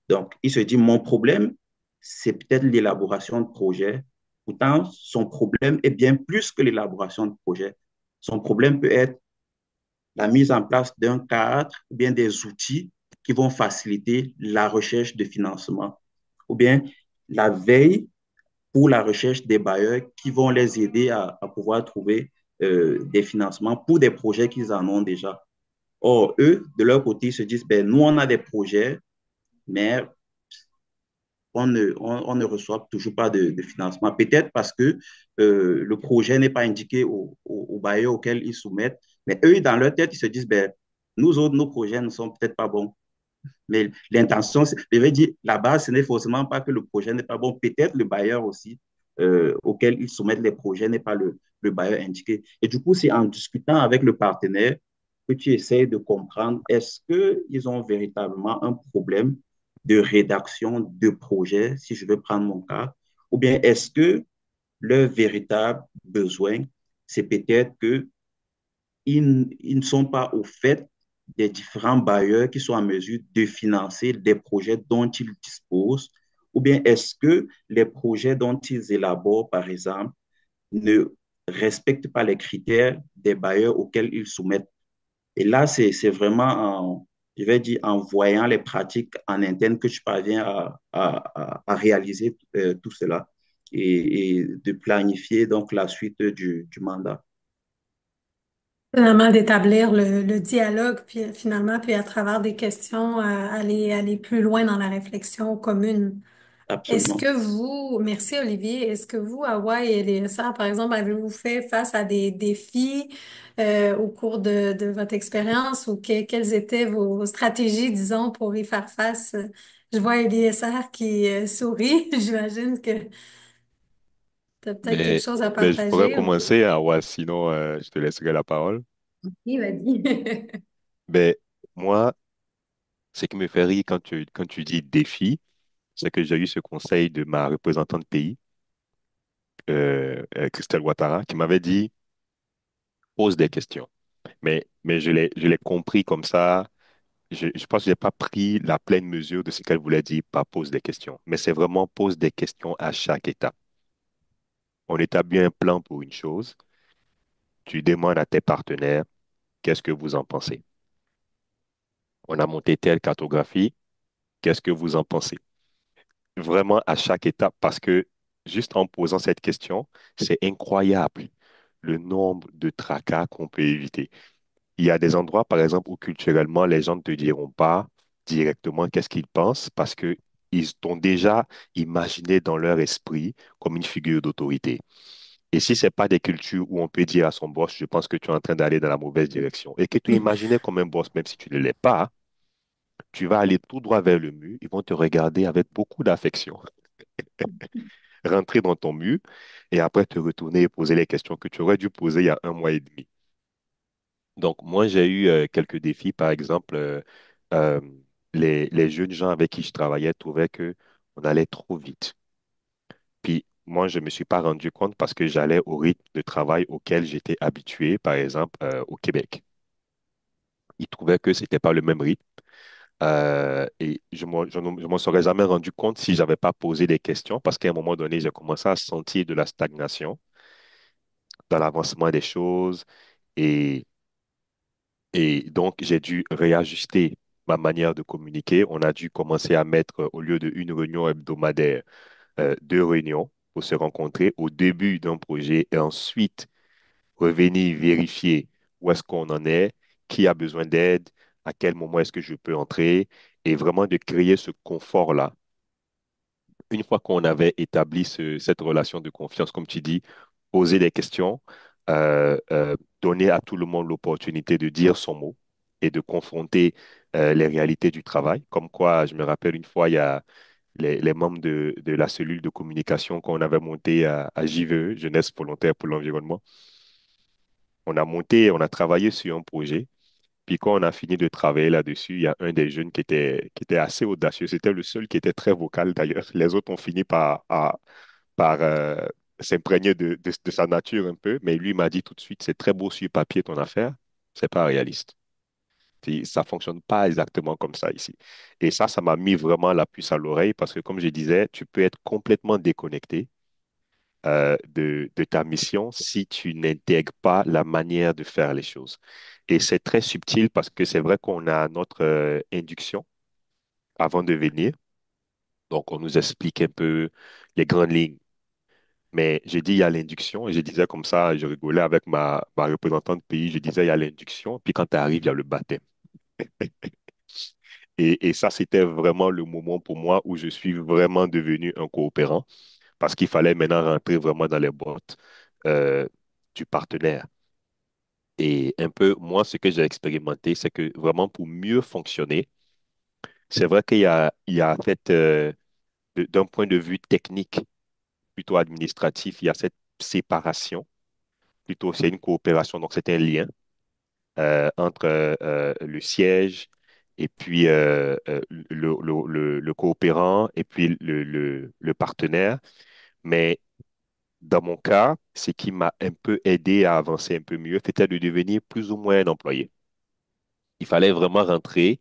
Donc, il se dit, mon problème, c'est peut-être l'élaboration de projet. Pourtant, son problème est bien plus que l'élaboration de projet. Son problème peut être la mise en place d'un cadre ou bien des outils qui vont faciliter la recherche de financement ou bien la veille pour la recherche des bailleurs qui vont les aider à pouvoir trouver des financements pour des projets qu'ils en ont déjà. Or, eux, de leur côté, ils se disent, ben, nous, on a des projets, mais on ne reçoit toujours pas de financement. Peut-être parce que le projet n'est pas indiqué au bailleur auquel ils soumettent. Mais eux, dans leur tête, ils se disent, ben, nous autres, nos projets ne sont peut-être pas bons. Mais l'intention, je vais dire, la base, ce n'est forcément pas que le projet n'est pas bon. Peut-être le bailleur aussi auquel ils soumettent les projets n'est pas le bailleur indiqué. Et du coup, c'est en discutant avec le partenaire que tu essaies de comprendre est-ce qu'ils ont véritablement un problème de rédaction de projet, si je veux prendre mon cas, ou bien est-ce que leur véritable besoin, c'est peut-être que ils ne sont pas au fait des différents bailleurs qui sont en mesure de financer des projets dont ils disposent, ou bien est-ce que les projets dont ils élaborent, par exemple, ne respectent pas les critères des bailleurs auxquels ils soumettent. Et là, c'est vraiment je vais dire, en voyant les pratiques en interne que tu parviens à réaliser tout cela et de planifier donc la suite du mandat. Finalement, d'établir le dialogue, puis finalement, puis à travers des questions, aller plus loin dans la réflexion commune. Est-ce Absolument. que vous, merci Olivier, est-ce que vous, Hawaï et les SR, par exemple, avez-vous fait face à des défis au cours de votre expérience ou quelles étaient vos stratégies, disons, pour y faire face? Je vois Eliezer qui sourit. J'imagine que tu as peut-être quelque Mais, chose à mais je pourrais partager. commencer, hein, ouais, sinon je te laisserai la parole. Oui, vas-y. Mais moi, ce qui me fait rire quand tu dis défi, c'est que j'ai eu ce conseil de ma représentante pays, Christelle Ouattara, qui m'avait dit, pose des questions. Mais je l'ai compris comme ça. Je pense que je n'ai pas pris la pleine mesure de ce qu'elle voulait dire par pose des questions. Mais c'est vraiment pose des questions à chaque étape. On établit un plan pour une chose. Tu demandes à tes partenaires, qu'est-ce que vous en pensez? On a monté telle cartographie, qu'est-ce que vous en pensez? Vraiment à chaque étape, parce que juste en posant cette question, c'est incroyable le nombre de tracas qu'on peut éviter. Il y a des endroits, par exemple, où culturellement, les gens ne te diront pas directement qu'est-ce qu'ils pensent parce que ils t'ont déjà imaginé dans leur esprit comme une figure d'autorité. Et si ce n'est pas des cultures où on peut dire à son boss, je pense que tu es en train d'aller dans la mauvaise direction, et que tu es imaginé comme un boss, même si tu ne l'es pas, tu vas aller tout droit vers le mur, ils vont te regarder avec beaucoup d'affection, rentrer dans ton mur, et après te retourner et poser les questions que tu aurais dû poser il y a un mois et demi. Donc, moi, j'ai eu quelques défis. Par exemple, euh, les jeunes gens avec qui je travaillais trouvaient que on allait trop vite. Puis, moi, je ne me suis pas rendu compte parce que j'allais au rythme de travail auquel j'étais habitué, par exemple, au Québec. Ils trouvaient que c'était pas le même rythme. Et je m'en serais jamais rendu compte si j'avais pas posé des questions parce qu'à un moment donné, j'ai commencé à sentir de la stagnation dans l'avancement des choses. Et Et donc, j'ai dû réajuster ma manière de communiquer. On a dû commencer à mettre, au lieu de une réunion hebdomadaire, deux réunions pour se rencontrer au début d'un projet et ensuite revenir vérifier où est-ce qu'on en est, qui a besoin d'aide, à quel moment est-ce que je peux entrer, et vraiment de créer ce confort-là. Une fois qu'on avait établi cette relation de confiance, comme tu dis, poser des questions, donner à tout le monde l'opportunité de dire son mot et de confronter les réalités du travail. Comme quoi, je me rappelle une fois, il y a les membres de la cellule de communication qu'on avait montée à JVE, Jeunesse volontaire pour l'environnement. On a monté, on a travaillé sur un projet. Puis quand on a fini de travailler là-dessus, il y a un des jeunes qui était assez audacieux. C'était le seul qui était très vocal d'ailleurs. Les autres ont fini par s'imprégner de sa nature un peu, mais lui m'a dit tout de suite, c'est très beau sur papier ton affaire, c'est pas réaliste. Ça fonctionne pas exactement comme ça ici. Et ça m'a mis vraiment la puce à l'oreille parce que, comme je disais, tu peux être complètement déconnecté de ta mission si tu n'intègres pas la manière de faire les choses. Et c'est très subtil parce que c'est vrai qu'on a notre induction avant de venir. Donc, on nous explique un peu les grandes lignes. Mais j'ai dit, il y a l'induction, et je disais comme ça, je rigolais avec ma représentante pays, je disais, il y a l'induction, puis quand tu arrives, il y a le baptême. Et ça, c'était vraiment le moment pour moi où je suis vraiment devenu un coopérant, parce qu'il fallait maintenant rentrer vraiment dans les bottes euh, du partenaire. Et un peu, moi, ce que j'ai expérimenté, c'est que vraiment pour mieux fonctionner, c'est vrai il y a cette, d'un point de vue technique, plutôt administratif, il y a cette séparation, plutôt c'est une coopération, donc c'est un lien entre le siège et puis le coopérant et puis le partenaire. Mais dans mon cas, ce qui m'a un peu aidé à avancer un peu mieux, c'était de devenir plus ou moins un employé. Il fallait vraiment rentrer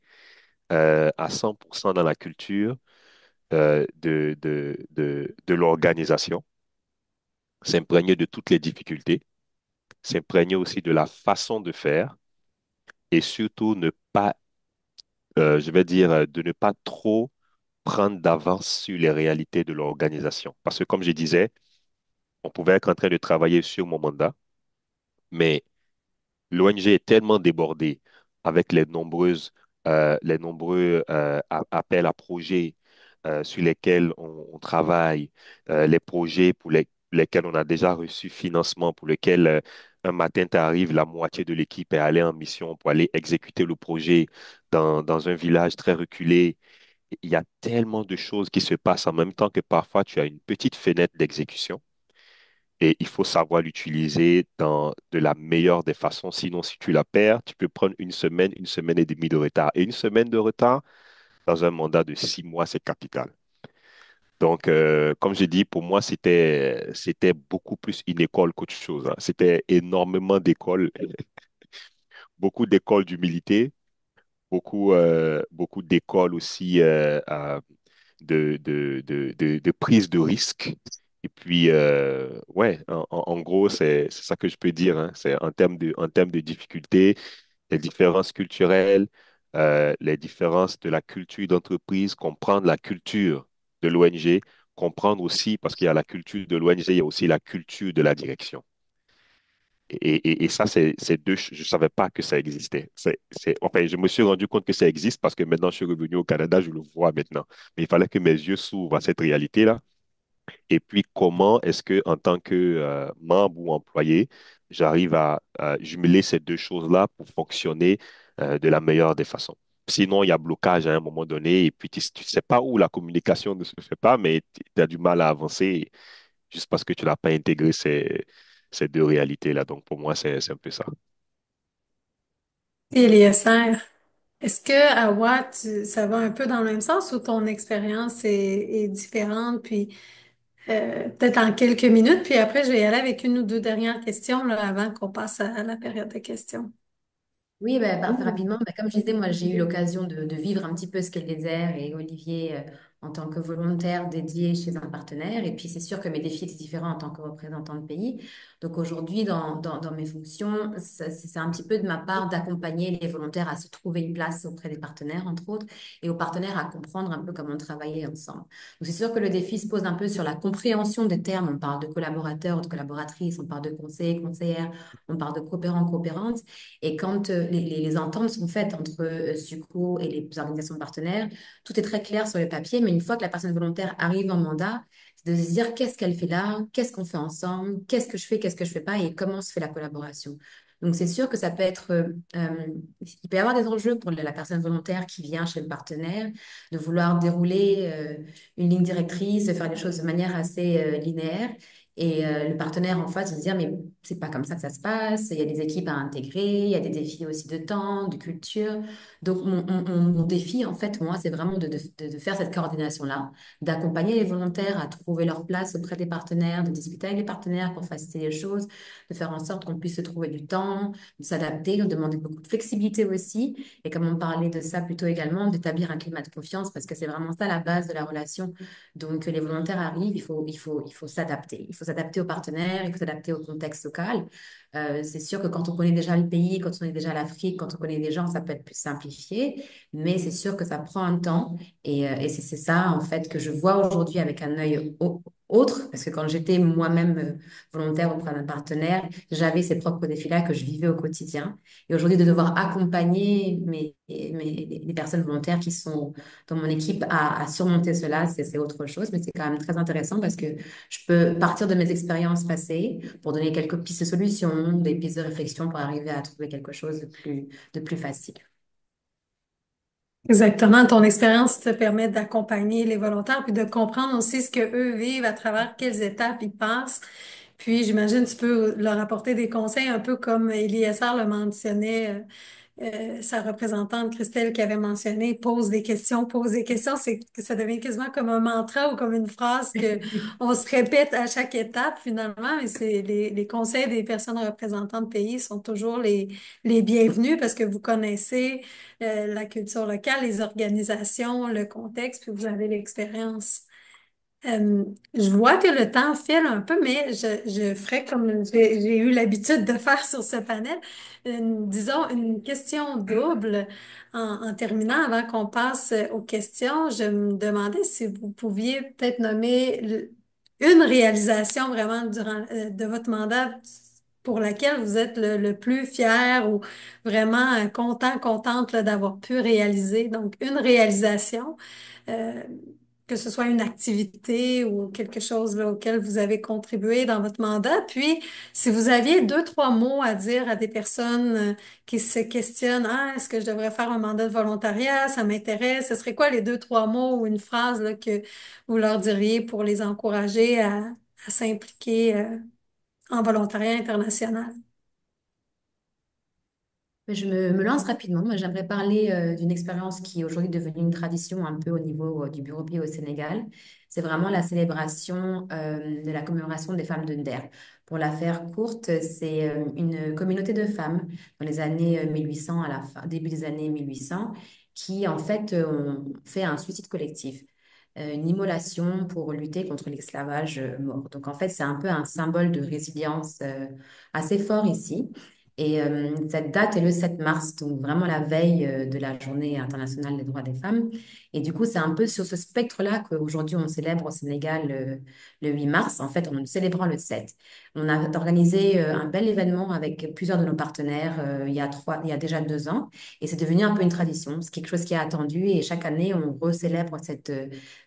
à 100% dans la culture de l'organisation, s'imprégner de toutes les difficultés, s'imprégner aussi de la façon de faire et surtout ne pas, je vais dire, de ne pas trop prendre d'avance sur les réalités de l'organisation. Parce que comme je disais, on pouvait être en train de travailler sur mon mandat, mais L'ONG est tellement débordée avec les nombreux appels à projets sur lesquels on travaille, les projets pour lesquels on a déjà reçu financement, pour lesquels un matin, tu arrives, la moitié de l'équipe est allée en mission pour aller exécuter le projet dans un village très reculé. Il y a tellement de choses qui se passent en même temps que parfois tu as une petite fenêtre d'exécution et il faut savoir l'utiliser de la meilleure des façons. Sinon, si tu la perds, tu peux prendre une semaine et demie de retard. Et une semaine de retard dans un mandat de 6 mois, c'est capital. Donc, comme j'ai dit, pour moi, c'était beaucoup plus une école qu'autre chose, hein. C'était énormément d'écoles, beaucoup d'écoles d'humilité, beaucoup d'écoles aussi de prise de risque. Et puis, ouais, en gros, c'est ça que je peux dire, hein. C'est en termes de difficultés, les différences culturelles, les différences de la culture d'entreprise, comprendre la culture de l'ONG, comprendre aussi, parce qu'il y a la culture de l'ONG, il y a aussi la culture de la direction. Et ça, je ne savais pas que ça existait. Enfin, je me suis rendu compte que ça existe parce que maintenant, je suis revenu au Canada, je le vois maintenant. Mais il fallait que mes yeux s'ouvrent à cette réalité-là. Et puis, comment est-ce que, en tant que membre ou employé, j'arrive à jumeler ces deux choses-là pour fonctionner de la meilleure des façons. Sinon, il y a blocage à un moment donné et puis tu ne sais pas où la communication ne se fait pas, mais tu as du mal à avancer juste parce que tu n'as pas intégré ces deux réalités-là. Donc, pour moi, c'est un peu ça. Et Eliezer, est-ce que à Watt, ça va un peu dans le même sens ou ton expérience est différente? Puis peut-être en quelques minutes, puis après, je vais y aller avec une ou deux dernières questions là, avant qu'on passe à la période de questions. Oui, ben, parfait, rapidement. Ben, comme je disais, moi, j'ai eu l'occasion de vivre un petit peu ce qu'est le désert et Olivier en tant que volontaire dédié chez un partenaire. Et puis, c'est sûr que mes défis étaient différents en tant que représentant de pays. Donc, aujourd'hui, dans mes fonctions, c'est un petit peu de ma part d'accompagner les volontaires à se trouver une place auprès des partenaires, entre autres, et aux partenaires à comprendre un peu comment travailler ensemble. Donc, c'est sûr que le défi se pose un peu sur la compréhension des termes. On parle de collaborateurs, de collaboratrices, on parle de conseillers, conseillères, on parle de coopérants, coopérantes. Et quand les ententes sont faites entre Sucro et les organisations partenaires, tout est très clair sur le papier, mais une fois que la personne volontaire arrive en mandat, c'est de se dire qu'est-ce qu'elle fait là, qu'est-ce qu'on fait ensemble, qu'est-ce que je fais, qu'est-ce que je fais pas et comment se fait la collaboration. Donc c'est sûr que ça peut être, il peut y avoir des enjeux pour la personne volontaire qui vient chez le partenaire, de vouloir dérouler une ligne directrice, de faire les choses de manière assez linéaire. Et le partenaire en face va se dire, mais c'est pas comme ça que ça se passe. Il y a des équipes à intégrer, il y a des défis aussi de temps, de culture. Donc, mon défi, en fait, moi, c'est vraiment de faire cette coordination-là, d'accompagner les volontaires à trouver leur place auprès des partenaires, de discuter avec les partenaires pour faciliter les choses, de faire en sorte qu'on puisse se trouver du temps, de s'adapter, on demande beaucoup de flexibilité aussi. Et comme on parlait de ça plutôt également, d'établir un climat de confiance, parce que c'est vraiment ça la base de la relation. Donc, les volontaires arrivent, il faut s'adapter. Il faut s'adapter aux partenaires, il faut s'adapter au contexte local. C'est sûr que quand on connaît déjà le pays, quand on connaît déjà l'Afrique, quand on connaît des gens, ça peut être plus simplifié, mais c'est sûr que ça prend un temps. Et c'est ça, en fait, que je vois aujourd'hui avec un œil autre, parce que quand j'étais moi-même volontaire auprès d'un partenaire, j'avais ces propres défis-là que je vivais au quotidien. Et aujourd'hui, de devoir accompagner les personnes volontaires qui sont dans mon équipe à surmonter cela, c'est autre chose, mais c'est quand même très intéressant parce que je peux partir de mes expériences passées pour donner quelques pistes de solutions, des pistes de réflexion pour arriver à trouver quelque chose de plus facile. Exactement. Ton expérience te permet d'accompagner les volontaires puis de comprendre aussi ce que eux vivent à travers quelles étapes ils passent. Puis, j'imagine, tu peux leur apporter des conseils un peu comme Eliezer le mentionnait, sa représentante Christelle qui avait mentionné, pose des questions, c'est que ça devient quasiment comme un mantra ou comme une phrase que on se répète à chaque étape finalement. Mais c'est les conseils des personnes représentantes de pays sont toujours les bienvenus parce que vous connaissez la culture locale, les organisations, le contexte, puis vous avez l'expérience. Je vois que le temps file un peu, mais je ferai comme j'ai eu l'habitude de faire sur ce panel, disons une question double en terminant avant qu'on passe aux questions. Je me demandais si vous pouviez peut-être nommer une réalisation vraiment durant de votre mandat pour laquelle vous êtes le plus fier ou vraiment content, contente là, d'avoir pu réaliser. Donc, une réalisation, euh, que ce soit une activité ou quelque chose là, auquel vous avez contribué dans votre mandat. Puis, si vous aviez deux, trois mots à dire à des personnes qui se questionnent, ah, est-ce que je devrais faire un mandat de volontariat? Ça m'intéresse. Ce serait quoi les deux, trois mots ou une phrase là, que vous leur diriez pour les encourager à s'impliquer en volontariat international? Je me lance rapidement. Moi, j'aimerais parler d'une expérience qui est aujourd'hui devenue une tradition un peu au niveau du Bureau Pied au Sénégal. C'est vraiment la célébration de la commémoration des femmes de Nder. Pour la faire courte, c'est une communauté de femmes dans les années 1800, à la fin, début des années 1800, qui en fait ont fait un suicide collectif, une immolation pour lutter contre l'esclavage mort. Donc en fait, c'est un peu un symbole de résilience assez fort ici. Et cette date est le 7 mars, donc vraiment la veille de la Journée internationale des droits des femmes. Et du coup, c'est un peu sur ce spectre-là qu'aujourd'hui on célèbre au Sénégal le 8 mars, en fait, en le célébrant le 7. On a organisé un bel événement avec plusieurs de nos partenaires il y a déjà 2 ans. Et c'est devenu un peu une tradition. C'est quelque chose qui est attendu. Et chaque année, on recélèbre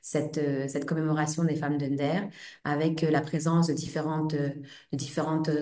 cette commémoration des femmes de Nder avec la présence de différentes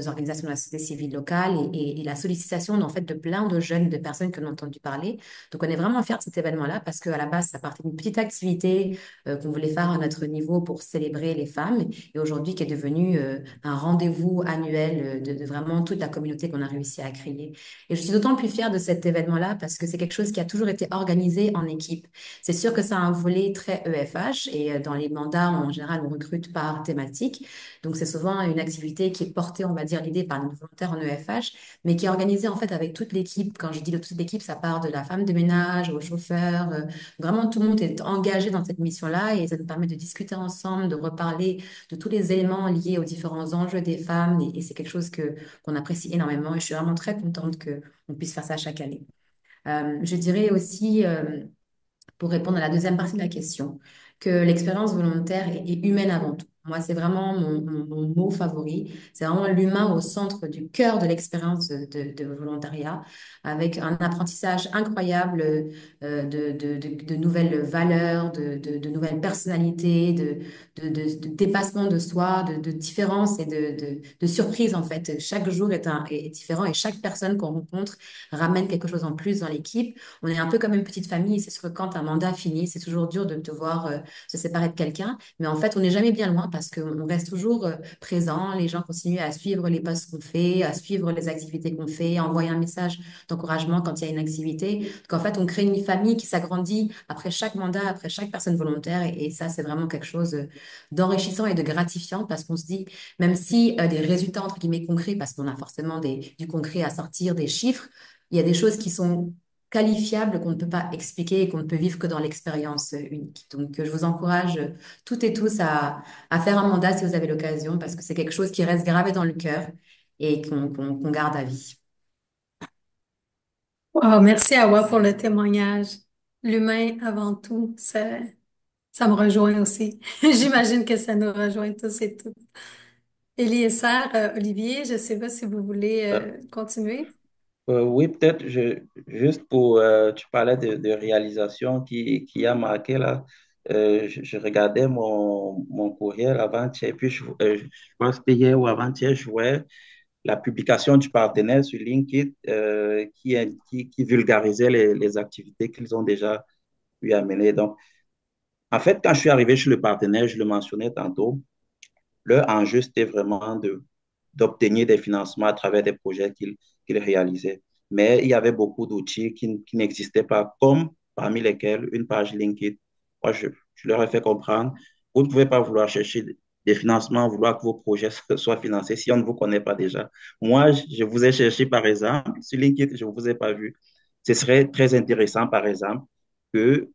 organisations de la société civile locale et la sollicitation en fait de plein de jeunes, de personnes qui en ont entendu parler. Donc on est vraiment fiers de cet événement-là parce qu'à la base, ça partait d'une petite activité qu'on voulait faire à notre niveau pour célébrer les femmes et aujourd'hui qui est devenu un rendez-vous annuel de vraiment toute la communauté qu'on a réussi à créer. Et je suis d'autant plus fière de cet événement-là parce que c'est quelque chose qui a toujours été organisé en équipe. C'est sûr que ça a un volet très EFH et dans les mandats, en général, on recrute par thématique. Donc, c'est souvent une activité qui est portée, on va dire, l'idée par nos volontaires en EFH, mais qui est organisée en fait avec toute l'équipe. Quand je dis de toute l'équipe, ça part de la femme de ménage au chauffeur. Vraiment, tout le monde est engagé dans cette mission-là et ça nous permet de discuter ensemble, de reparler de tous les éléments liés aux différents enjeux des femmes et c'est quelque chose qu'on apprécie énormément et je suis vraiment très contente qu'on puisse faire ça chaque année. Je dirais aussi, pour répondre à la deuxième partie de la question, que l'expérience volontaire est humaine avant tout. Moi, c'est vraiment mon mot favori. C'est vraiment l'humain au centre du cœur de l'expérience de volontariat, avec un apprentissage incroyable de nouvelles valeurs, de nouvelles personnalités, de dépassement de soi, de différences et de surprises, en fait. Chaque jour est différent et chaque personne qu'on rencontre ramène quelque chose en plus dans l'équipe. On est un peu comme une petite famille. C'est sûr que quand un mandat finit, c'est toujours dur de devoir se séparer de quelqu'un. Mais en fait, on n'est jamais bien loin parce qu'on reste toujours présent. Les gens continuent à suivre les posts qu'on fait, à suivre les activités qu'on fait, à envoyer un message d'encouragement quand il y a une activité. Donc, en fait, on crée une famille qui s'agrandit après chaque mandat, après chaque personne volontaire. Et ça, c'est vraiment quelque chose d'enrichissant et de gratifiant parce qu'on se dit, même si des résultats, entre guillemets, concrets, parce qu'on a forcément du concret à sortir, des chiffres, il y a des choses qui sont qualifiable qu'on ne peut pas expliquer et qu'on ne peut vivre que dans l'expérience unique. Donc, je vous encourage toutes et tous à faire un mandat si vous avez l'occasion, parce que c'est quelque chose qui reste gravé dans le cœur et qu'on garde à vie. Oh, merci Awa pour le témoignage. L'humain avant tout, ça me rejoint aussi. J'imagine que ça nous rejoint tous et toutes. Eliezer, Olivier, je ne sais pas si vous voulez Euh, continuer. oui, peut-être juste pour, tu parlais de réalisation qui a marqué là. Je regardais mon courriel avant-hier, et puis je pense que c'était hier ou avant-hier, je voyais la publication du partenaire sur LinkedIn qui vulgarisait les activités qu'ils ont déjà pu amener. Donc, en fait, quand je suis arrivé chez le partenaire, je le mentionnais tantôt, leur enjeu, c'était vraiment d'obtenir des financements à travers des projets qu'ils réalisaient. Mais il y avait beaucoup d'outils qui n'existaient pas, comme parmi lesquels une page LinkedIn. Moi, je leur ai fait comprendre, vous ne pouvez pas vouloir chercher des financements, vouloir que vos projets soient financés si on ne vous connaît pas déjà. Moi, je vous ai cherché, par exemple, sur LinkedIn, je ne vous ai pas vu. Ce serait très intéressant, par exemple, que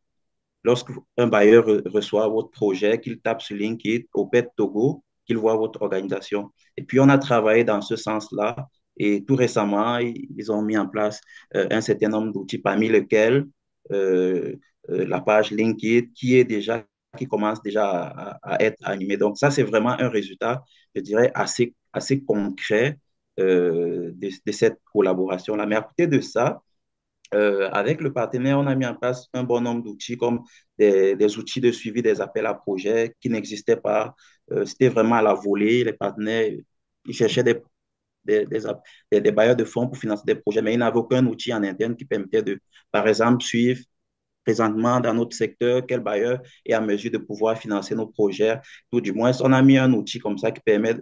lorsque un bailleur reçoit votre projet, qu'il tape sur LinkedIn, Opet Togo, qu'il voit votre organisation. Et puis, on a travaillé dans ce sens-là. Et tout récemment, ils ont mis en place un certain nombre d'outils, parmi lesquels euh, la page LinkedIn, qui commence déjà à être animée. Donc, ça, c'est vraiment un résultat, je dirais, assez concret de cette collaboration-là. Mais à côté de ça, avec le partenaire, on a mis en place un bon nombre d'outils comme des outils de suivi des appels à projets qui n'existaient pas. C'était vraiment à la volée. Les partenaires, ils cherchaient des, des, des bailleurs de fonds pour financer des projets, mais ils n'avaient aucun outil en interne qui permettait de, par exemple, suivre présentement dans notre secteur, quel bailleur est en mesure de pouvoir financer nos projets. Tout du moins, on a mis un outil comme ça qui permet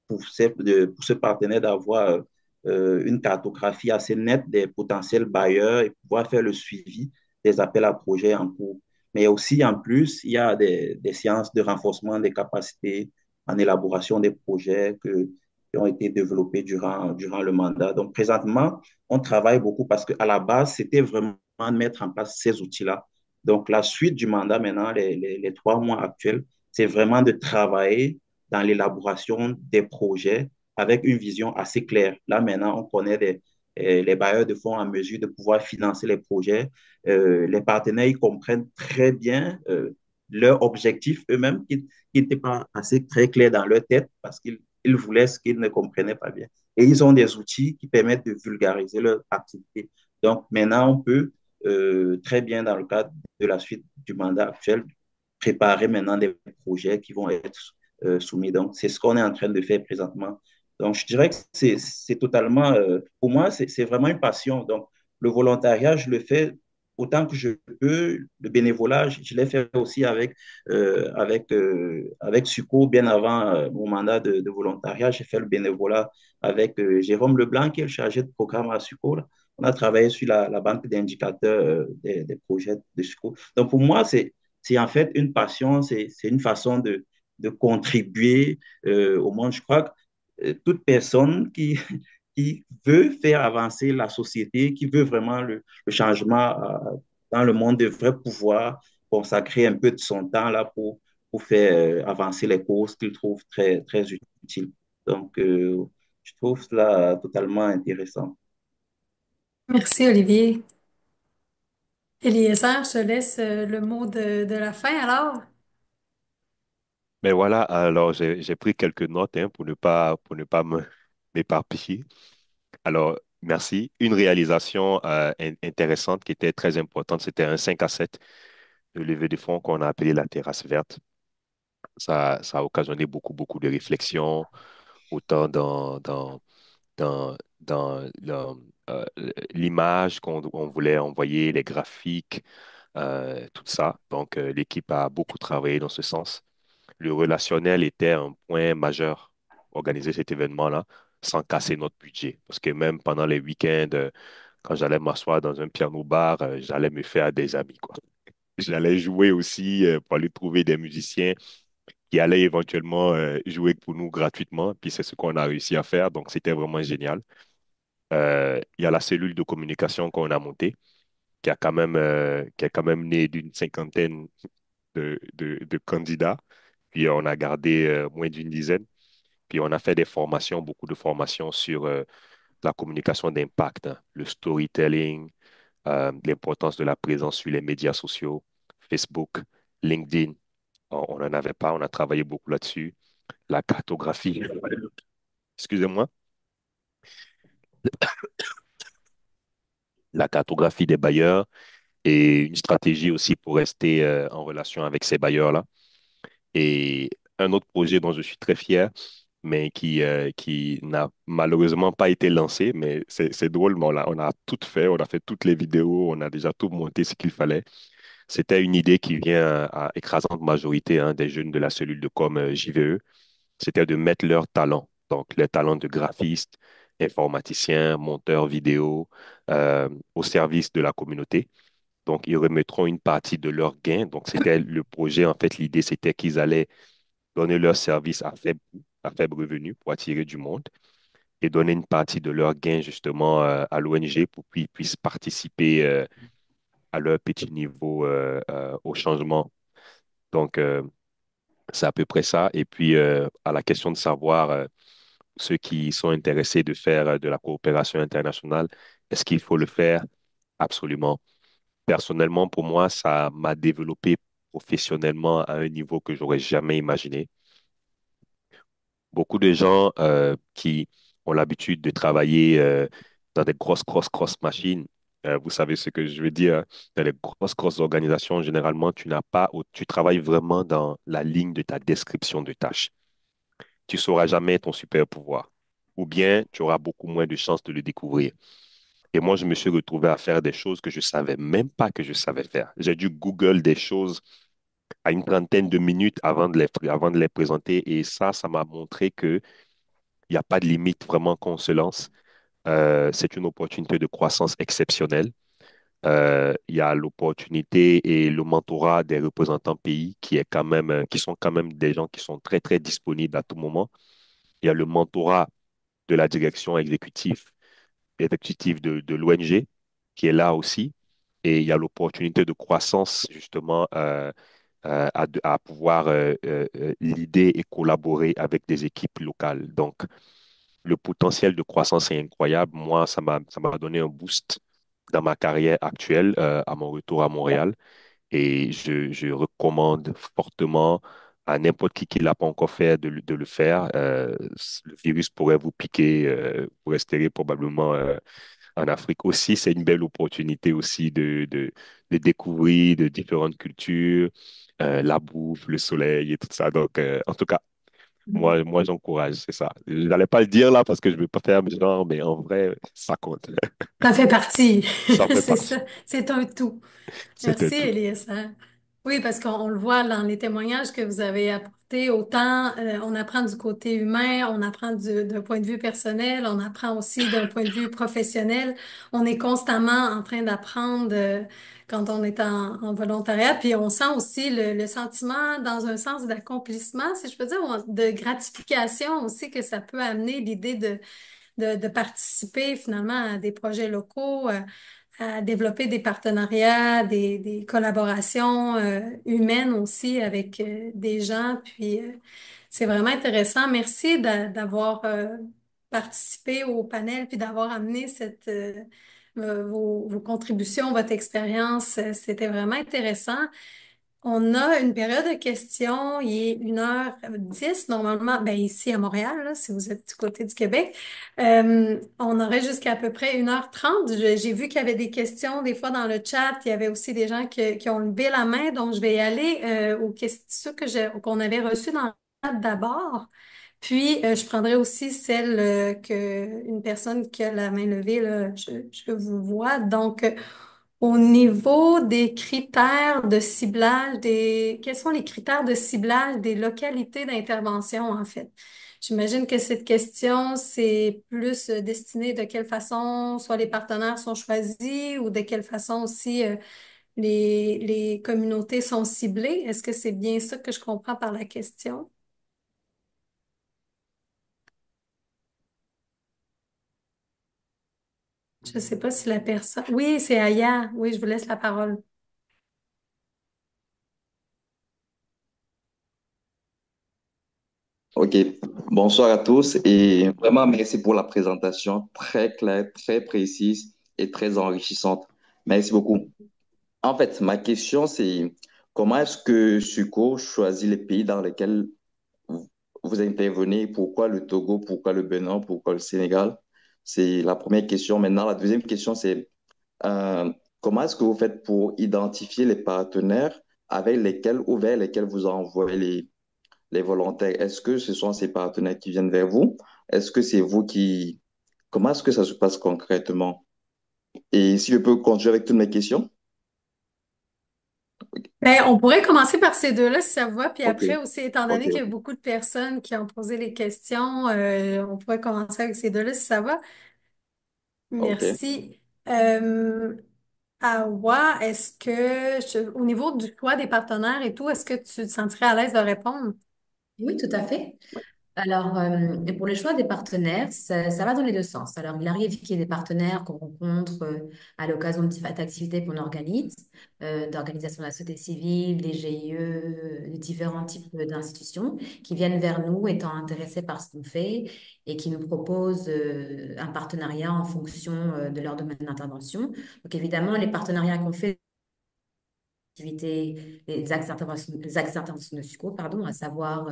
pour ce partenaire d'avoir une cartographie assez nette des potentiels bailleurs et pouvoir faire le suivi des appels à projets en cours. Mais aussi, en plus, il y a des séances de renforcement des capacités en élaboration des projets qui ont été développés durant le mandat. Donc, présentement, on travaille beaucoup parce qu'à la base, c'était vraiment de mettre en place ces outils-là. Donc, la suite du mandat maintenant, les 3 mois actuels, c'est vraiment de travailler dans l'élaboration des projets avec une vision assez claire. Là, maintenant, on connaît les bailleurs de fonds en mesure de pouvoir financer les projets. Les partenaires, ils comprennent très bien leur objectif eux-mêmes qui n'était pas assez très clair dans leur tête parce qu'ils voulaient ce qu'ils ne comprenaient pas bien. Et ils ont des outils qui permettent de vulgariser leur activité. Donc, maintenant, on peut très bien, dans le cadre de la suite du mandat actuel, préparer maintenant des projets qui vont être soumis. Donc, c'est ce qu'on est en train de faire présentement. Donc, je dirais que c'est totalement, pour moi, c'est vraiment une passion. Donc, le volontariat, je le fais autant que je peux. Le bénévolat, je l'ai fait aussi avec Suco, bien avant mon mandat de volontariat. J'ai fait le bénévolat avec Jérôme Leblanc, qui est le chargé de programme à Suco. Là. On a travaillé sur la banque d'indicateurs des projets de Suco. Donc, pour moi, c'est en fait une passion, c'est une façon de contribuer au monde. Je crois que toute personne qui veut faire avancer la société, qui veut vraiment le changement dans le monde, devrait pouvoir consacrer un peu de son temps là pour faire avancer les causes qu'il trouve très, très utiles. Donc, je trouve cela totalement intéressant. Merci, Olivier. Eliezer, je te laisse le mot de la fin alors. Mais voilà, alors j'ai pris quelques notes hein, pour ne pas m'éparpiller. Alors, merci. Une réalisation intéressante qui était très importante, c'était un 5 à 7 de levée de fonds qu'on a appelé la terrasse verte. Ça a occasionné beaucoup de réflexions, autant dans l'image qu'on on voulait envoyer, les graphiques, tout ça. Donc, l'équipe a beaucoup travaillé dans ce sens. Le relationnel était un point majeur, organiser cet événement-là, sans casser notre budget. Parce que même pendant les week-ends, quand j'allais m'asseoir dans un piano-bar, j'allais me faire des amis, quoi. J'allais jouer aussi pour aller trouver des musiciens qui allaient éventuellement jouer pour nous gratuitement. Puis c'est ce qu'on a réussi à faire. Donc, c'était vraiment génial. Il y a la cellule de communication qu'on a montée, qui a quand même né d'une cinquantaine de candidats. Puis on a gardé moins d'une dizaine. Puis on a fait des formations, beaucoup de formations sur la communication d'impact, hein, le storytelling, l'importance de la présence sur les médias sociaux, Facebook, LinkedIn. On n'en avait pas, on a travaillé beaucoup là-dessus. La cartographie, excusez-moi, la cartographie des bailleurs et une stratégie aussi pour rester en relation avec ces bailleurs-là. Et un autre projet dont je suis très fier, mais qui n'a malheureusement pas été lancé, mais c'est drôle, mais on a tout fait, on a fait toutes les vidéos, on a déjà tout monté ce qu'il fallait. C'était une idée qui vient à écrasante majorité hein, des jeunes de la cellule de com JVE. C'était de mettre leurs talents, donc les talents de graphiste, informaticien, monteur vidéo, au service de la communauté. Donc, ils remettront une partie de leurs gains. Donc, c'était le projet. En fait, l'idée, c'était qu'ils allaient donner leur service à faible revenu pour attirer du monde et donner une partie de leurs gains justement à l'ONG pour qu'ils puissent participer à leur petit niveau au changement. Donc, c'est à peu près ça. Et puis, à la question de savoir ceux qui sont intéressés de faire de la coopération internationale, est-ce qu'il faut le faire? Absolument. Personnellement, pour moi, ça m'a développé professionnellement à un niveau que j'aurais jamais imaginé. Beaucoup de gens qui ont l'habitude de travailler dans des grosses machines. Vous savez ce que je veux dire, hein. Dans les grosses organisations, généralement, tu travailles vraiment dans la ligne de ta description de tâche. Tu sauras jamais ton super pouvoir. Ou bien, tu auras beaucoup moins de chances de le découvrir. Et moi, je me suis retrouvé à faire des choses que je savais même pas que je savais faire. J'ai dû Google des choses à une trentaine de minutes avant de les présenter. Et ça m'a montré que il n'y a pas de limite vraiment qu'on se lance. C'est une opportunité de croissance exceptionnelle. Il y a l'opportunité et le mentorat des représentants pays qui sont quand même des gens qui sont très disponibles à tout moment. Il y a le mentorat de la direction exécutive de l'ONG qui est là aussi. Et il y a l'opportunité de croissance justement à pouvoir l'idée et collaborer avec des équipes locales. Donc, le potentiel de croissance est incroyable. Moi, ça m'a donné un boost dans ma carrière actuelle à mon retour à Montréal. Et je recommande fortement à n'importe qui ne l'a pas encore fait de le faire. Le virus pourrait vous piquer, vous resterez probablement en Afrique aussi. C'est une belle opportunité aussi de découvrir de différentes cultures, la bouffe, le soleil et tout ça. Donc, en tout cas, moi j'encourage, c'est ça. Je n'allais pas le dire là parce que je ne veux pas faire genre, mais en vrai, ça compte. Ça fait partie. Ça fait C'est partie. ça. C'est un tout. C'était Merci, tout. Elias. Oui, parce qu'on le voit dans les témoignages que vous avez apportés, autant on apprend du côté humain, on apprend d'un point de vue personnel, on apprend aussi d'un point de vue professionnel. On est constamment en train d'apprendre quand on est en volontariat, puis on sent aussi le sentiment dans un sens d'accomplissement, si je peux dire, ou de gratification aussi que ça peut amener l'idée de participer finalement à des projets locaux, à développer des partenariats, des collaborations humaines aussi avec des gens. Puis c'est vraiment intéressant. Merci d'avoir participé au panel puis d'avoir amené vos contributions, votre expérience. C'était vraiment intéressant. On a une période de questions, il est 1h10 normalement, ben ici à Montréal, là, si vous êtes du côté du Québec. On aurait jusqu'à à peu près 1h30. J'ai vu qu'il y avait des questions des fois dans le chat, il y avait aussi des gens qui ont levé la main, donc je vais y aller aux questions qu'on avait reçues dans le chat d'abord. Puis je prendrai aussi celle que une personne qui a la main levée, là, je vous vois. Donc, au niveau des critères de ciblage, quels sont les critères de ciblage des localités d'intervention, en fait? J'imagine que cette question, c'est plus destiné de quelle façon soit les partenaires sont choisis ou de quelle façon aussi les communautés sont ciblées. Est-ce que c'est bien ça que je comprends par la question? Je ne sais pas si la personne... Oui, c'est Aya. Oui, je vous laisse la parole. Ok, bonsoir à tous et vraiment merci pour la présentation très claire, très précise et très enrichissante. Merci beaucoup. En fait, ma question c'est comment est-ce que SUCO choisit les pays dans lesquels vous vous intervenez? Pourquoi le Togo? Pourquoi le Bénin? Pourquoi le Sénégal? C'est la première question. Maintenant, la deuxième question c'est euh, comment est-ce que vous faites pour identifier les partenaires avec lesquels ou vers lesquels vous envoyez les volontaires, est-ce que ce sont ces partenaires qui viennent vers vous? Est-ce que c'est vous qui... Comment est-ce que ça se passe concrètement? Et si je peux continuer avec toutes mes questions? Ben, on pourrait commencer par ces deux-là, si ça vous va, puis Ok, après aussi, étant ok, donné qu'il y a ok. beaucoup de personnes qui ont posé les questions, on pourrait commencer avec ces deux-là, si ça va. Ok. Merci. Awa, au niveau du choix des partenaires et tout, est-ce que tu te sentirais à l'aise de répondre? Oui, tout à fait. Alors, pour le choix des partenaires, ça va dans les deux sens. Alors, il arrive qu'il y ait des partenaires qu'on rencontre à l'occasion de différentes activités qu'on organise, d'organisations de la société civile, des GIE, de différents types d'institutions qui viennent vers nous étant intéressés par ce qu'on fait et qui nous proposent un partenariat en fonction de leur domaine d'intervention. Donc, évidemment, les partenariats qu'on fait activités, les axes d'intervention de SUCO, pardon, à savoir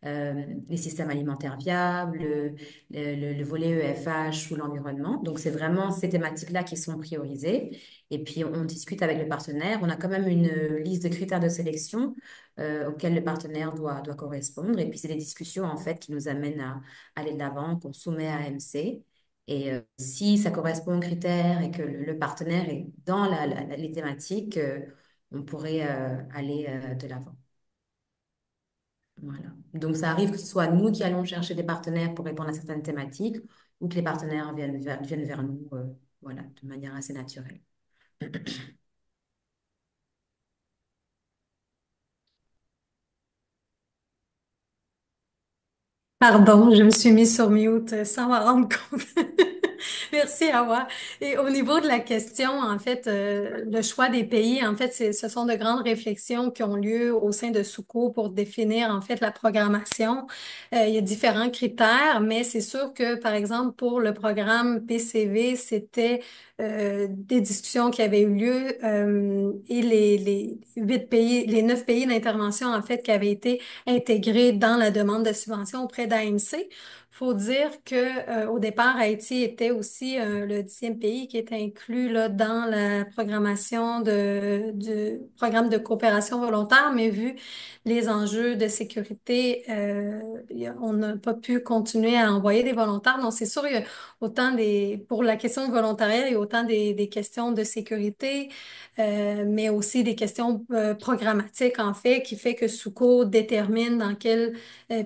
les systèmes alimentaires viables, le volet EFH ou l'environnement. Donc, c'est vraiment ces thématiques-là qui sont priorisées. Et puis, on discute avec le partenaire. On a quand même une liste de critères de sélection auxquels le partenaire doit correspondre. Et puis, c'est des discussions, en fait, qui nous amènent à aller de l'avant, qu'on soumet à MC. Et si ça correspond aux critères et que le partenaire est dans les thématiques, on pourrait aller de l'avant. Voilà. Donc, ça arrive que ce soit nous qui allons chercher des partenaires pour répondre à certaines thématiques ou que les partenaires viennent vers nous, voilà, de manière assez naturelle. Pardon, je me suis mise sur mute sans m'en rendre compte. Merci, Awa. Et au niveau de la question, en fait, le choix des pays, en fait, ce sont de grandes réflexions qui ont lieu au sein de Souko pour définir, en fait, la programmation. Il y a différents critères, mais c'est sûr que, par exemple, pour le programme PCV, c'était des discussions qui avaient eu lieu et les 8 pays, les 9 pays d'intervention, en fait, qui avaient été intégrés dans la demande de subvention auprès d'AMC. Faut dire que au départ, Haïti était aussi le 10e pays qui était inclus là, dans la programmation du programme de coopération volontaire, mais vu les enjeux de sécurité, on n'a pas pu continuer à envoyer des volontaires. Donc, c'est sûr, il y a autant pour la question de volontariat, il y a autant des questions de sécurité, mais aussi des questions programmatiques, en fait, qui fait que SUCO détermine dans quel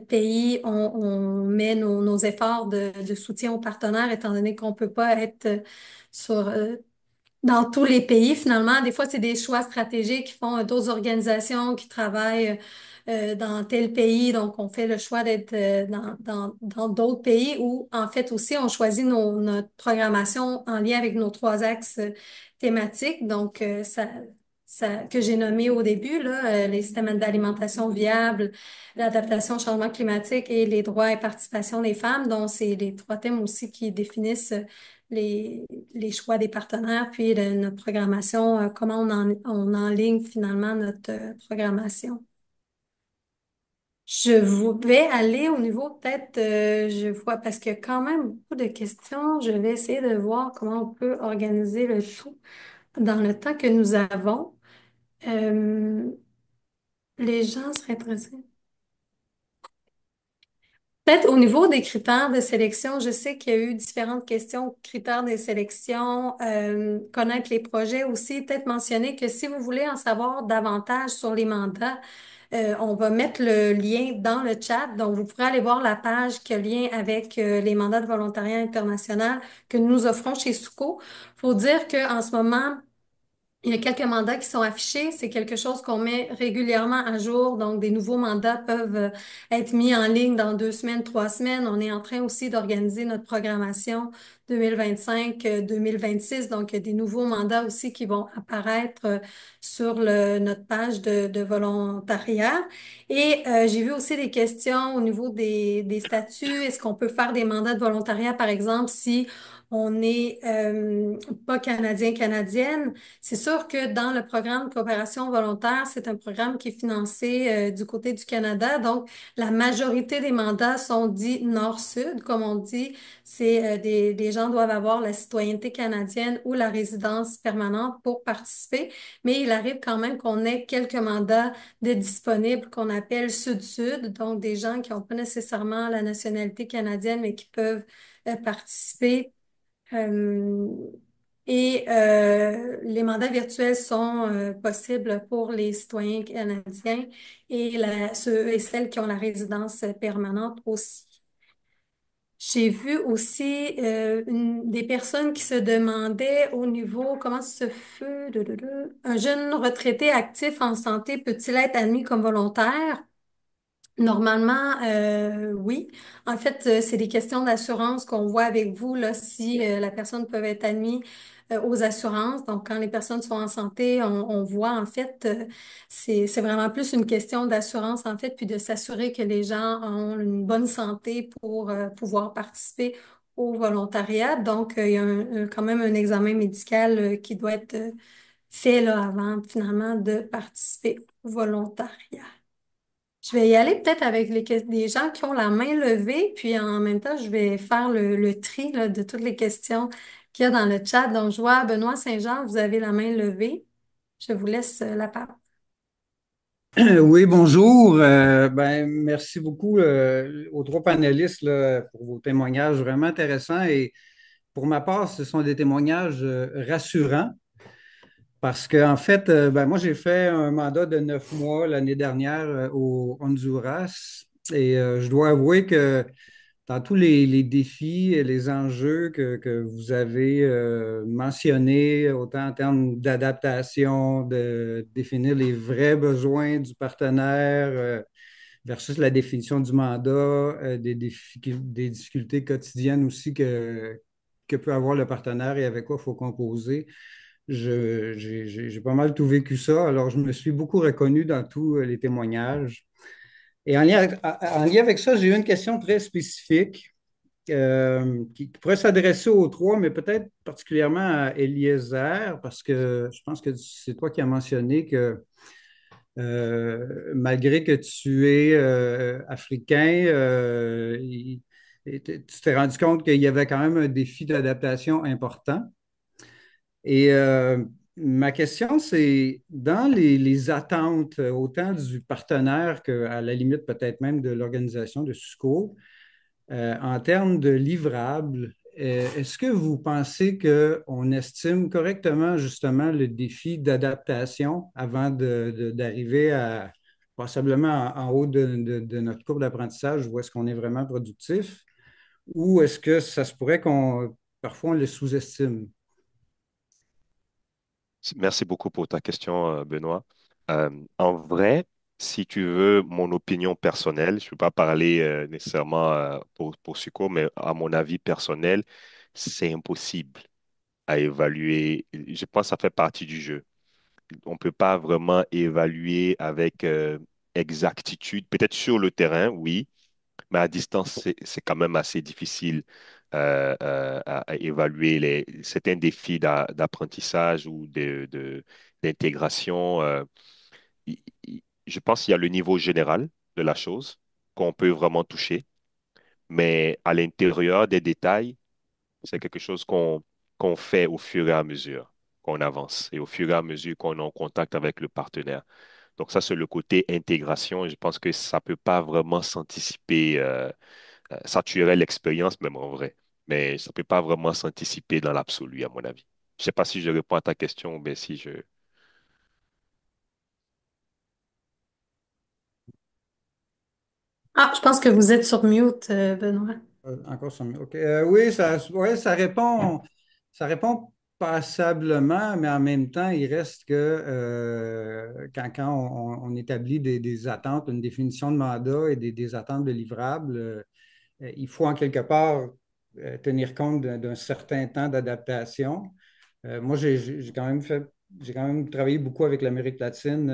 pays on met nos efforts de soutien aux partenaires, étant donné qu'on peut pas être sur, dans tous les pays, finalement. Des fois, c'est des choix stratégiques qui font d'autres organisations qui travaillent dans tel pays. Donc, on fait le choix d'être dans d'autres pays où, en fait, aussi, on choisit notre programmation en lien avec nos 3 axes thématiques. Donc, que j'ai nommé au début, là, les systèmes d'alimentation viable, l'adaptation au changement climatique et les droits et participation des femmes. Donc, c'est les 3 thèmes aussi qui définissent les, les choix des partenaires, puis notre programmation, comment on enligne finalement notre programmation. Vais aller au niveau peut-être, je vois, parce qu'il y a quand même beaucoup de questions. Je vais essayer de voir comment on peut organiser le tout dans le temps que nous avons. Euh, les gens seraient intéressés. Peut-être au niveau des critères de sélection, je sais qu'il y a eu différentes questions, critères de sélection, connaître les projets aussi, peut-être mentionner que si vous voulez en savoir davantage sur les mandats, on va mettre le lien dans le chat, donc vous pourrez aller voir la page qui a lien avec les mandats de volontariat international que nous offrons chez SUCO. Faut dire qu'en ce moment, il y a quelques mandats qui sont affichés. C'est quelque chose qu'on met régulièrement à jour. Donc, des nouveaux mandats peuvent être mis en ligne dans 2 semaines, 3 semaines. On est en train aussi d'organiser notre programmation 2025-2026. Donc, il y a des nouveaux mandats aussi qui vont apparaître sur notre page de volontariat. Et j'ai vu aussi des questions au niveau des statuts. Est-ce qu'on peut faire des mandats de volontariat, par exemple, si on n'est pas canadien-canadienne? C'est sûr que dans le programme de coopération volontaire, c'est un programme qui est financé du côté du Canada. Donc, la majorité des mandats sont dits nord-sud, comme on dit. Les gens doivent avoir la citoyenneté canadienne ou la résidence permanente pour participer. Mais il arrive quand même qu'on ait quelques mandats de disponibles qu'on appelle sud-sud. Donc, des gens qui n'ont pas nécessairement la nationalité canadienne, mais qui peuvent participer. Euh, les mandats virtuels sont possibles pour les citoyens canadiens et ceux et celles qui ont la résidence permanente aussi. J'ai vu aussi des personnes qui se demandaient au niveau, comment ça se fait, un jeune retraité actif en santé peut-il être admis comme volontaire? Normalement, oui. En fait, c'est des questions d'assurance qu'on voit avec vous, là, si la personne peut être admise aux assurances. Donc, quand les personnes sont en santé, on voit, en fait, c'est vraiment plus une question d'assurance, en fait, puis de s'assurer que les gens ont une bonne santé pour pouvoir participer au volontariat. Donc, il y a quand même un examen médical qui doit être fait là avant finalement de participer au volontariat. Je vais y aller peut-être avec les gens qui ont la main levée, puis en même temps, je vais faire le tri là, de toutes les questions qu'il y a dans le chat. Donc, je vois Benoît Saint-Jean, vous avez la main levée. Je vous laisse la parole. Oui, bonjour. Merci beaucoup aux trois panélistes là, pour vos témoignages vraiment intéressants. Et pour ma part, ce sont des témoignages rassurants parce que, en fait, moi, j'ai fait un mandat de 9 mois l'année dernière au Honduras et je dois avouer que dans tous les défis et les enjeux que vous avez mentionnés, autant en termes d'adaptation, de définir les vrais besoins du partenaire versus la définition du mandat, des difficultés quotidiennes aussi que peut avoir le partenaire et avec quoi il faut composer. J'ai pas mal tout vécu ça, alors je me suis beaucoup reconnu dans tous les témoignages. Et en lien avec ça, j'ai eu une question très spécifique qui pourrait s'adresser aux trois, mais peut-être particulièrement à Eliezer, parce que je pense que c'est toi qui as mentionné que malgré que tu es africain, tu t'es rendu compte qu'il y avait quand même un défi d'adaptation important. Et ma question, c'est dans les attentes, autant du partenaire qu'à la limite peut-être même de l'organisation de SUSCO, en termes de livrables, est-ce que vous pensez qu'on estime correctement justement le défi d'adaptation avant d'arriver à possiblement en haut de notre courbe d'apprentissage où est-ce qu'on est vraiment productif? Ou est-ce que ça se pourrait qu'on parfois on le sous-estime? Merci beaucoup pour ta question, Benoît. En vrai, si tu veux mon opinion personnelle, je ne peux pas parler nécessairement pour Suco, mais à mon avis personnel, c'est impossible à évaluer. Je pense que ça fait partie du jeu. On ne peut pas vraiment évaluer avec exactitude. Peut-être sur le terrain, oui, mais à distance, c'est quand même assez difficile à évaluer certains défis d'apprentissage ou d'intégration. Je pense qu'il y a le niveau général de la chose qu'on peut vraiment toucher, mais à l'intérieur des détails, c'est quelque chose qu'on fait au fur et à mesure qu'on avance et au fur et à mesure qu'on est en contact avec le partenaire. Donc ça, c'est le côté intégration et je pense que ça ne peut pas vraiment s'anticiper. Ça tuerait l'expérience même en vrai, mais ça ne peut pas vraiment s'anticiper dans l'absolu, à mon avis. Je ne sais pas si je réponds à ta question, mais si je... Ah, je pense que vous êtes sur mute, Benoît. Encore 5 minutes. OK. Oui, ouais, ça répond passablement, mais en même temps, il reste que quand on établit des attentes, une définition de mandat et des attentes de livrables, il faut en quelque part tenir compte d'un certain temps d'adaptation. Moi, j'ai quand même travaillé beaucoup avec l'Amérique latine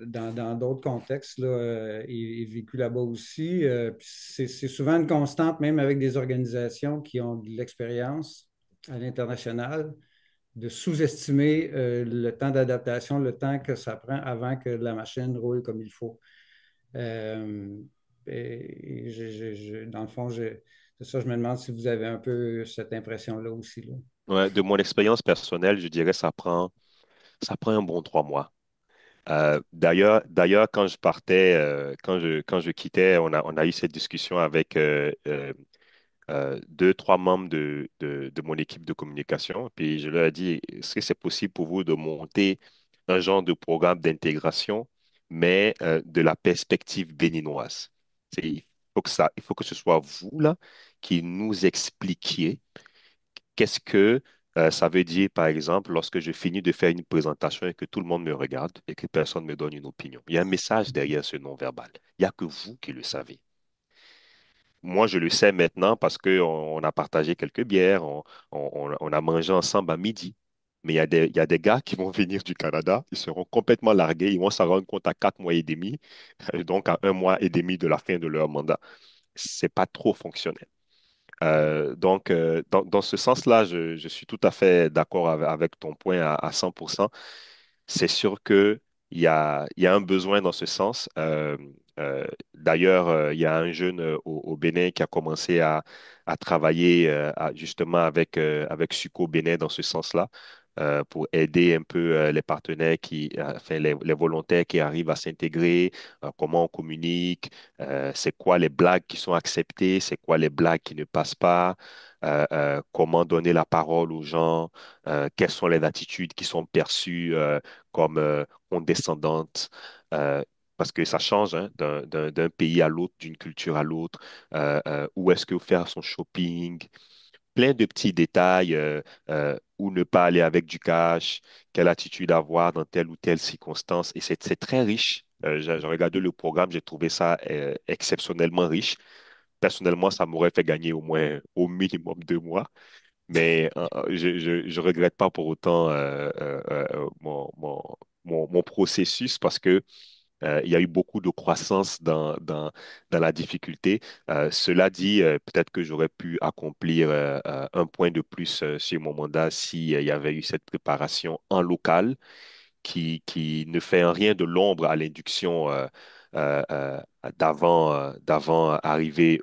dans d'autres contextes là, et vécu là-bas aussi. Puis c'est souvent une constante, même avec des organisations qui ont de l'expérience à l'international, de sous-estimer le temps d'adaptation, le temps que ça prend avant que la machine roule comme il faut. Euh, dans le fond, c'est ça, je me demande si vous avez un peu cette impression-là aussi, là. Ouais, de mon expérience personnelle, je dirais que ça prend un bon 3 mois. D'ailleurs, quand je partais, quand je quittais, on a eu cette discussion avec deux, trois membres de mon équipe de communication. Puis je leur ai dit, est-ce que c'est possible pour vous de monter un genre de programme d'intégration, mais de la perspective béninoise? Il faut que ce soit vous, là, qui nous expliquiez qu'est-ce que ça veut dire, par exemple, lorsque je finis de faire une présentation et que tout le monde me regarde et que personne ne me donne une opinion. Il y a un message derrière ce non-verbal. Il n'y a que vous qui le savez. Moi, je le sais maintenant parce qu'on a partagé quelques bières, on a mangé ensemble à midi. Mais il y a des gars qui vont venir du Canada, ils seront complètement largués, ils vont s'en rendre compte à 4 mois et demi, donc à 1 mois et demi de la fin de leur mandat. C'est pas trop fonctionnel. Dans ce sens-là, je suis tout à fait d'accord avec ton point à 100%. c'est sûr que il y a un besoin dans ce sens. D'ailleurs, il y a un jeune au Bénin qui a commencé à travailler justement avec Suco Bénin dans ce sens-là, pour aider un peu les partenaires enfin les volontaires qui arrivent à s'intégrer, comment on communique, c'est quoi les blagues qui sont acceptées, c'est quoi les blagues qui ne passent pas, comment donner la parole aux gens, quelles sont les attitudes qui sont perçues comme condescendantes. euh, Parce que ça change hein, d'un pays à l'autre, d'une culture à l'autre. Où est-ce que faire son shopping? Plein de petits détails, où ne pas aller avec du cash, quelle attitude avoir dans telle ou telle circonstance. Et c'est très riche. J'ai regardé le programme, j'ai trouvé ça exceptionnellement riche. Personnellement, ça m'aurait fait gagner au minimum 2 mois. Mais je regrette pas pour autant mon processus parce que il y a eu beaucoup de croissance dans la difficulté. Cela dit, peut-être que j'aurais pu accomplir un point de plus sur mon mandat s'il y avait eu cette préparation en local qui ne fait rien de l'ombre à l'induction euh, euh, d'avant arriver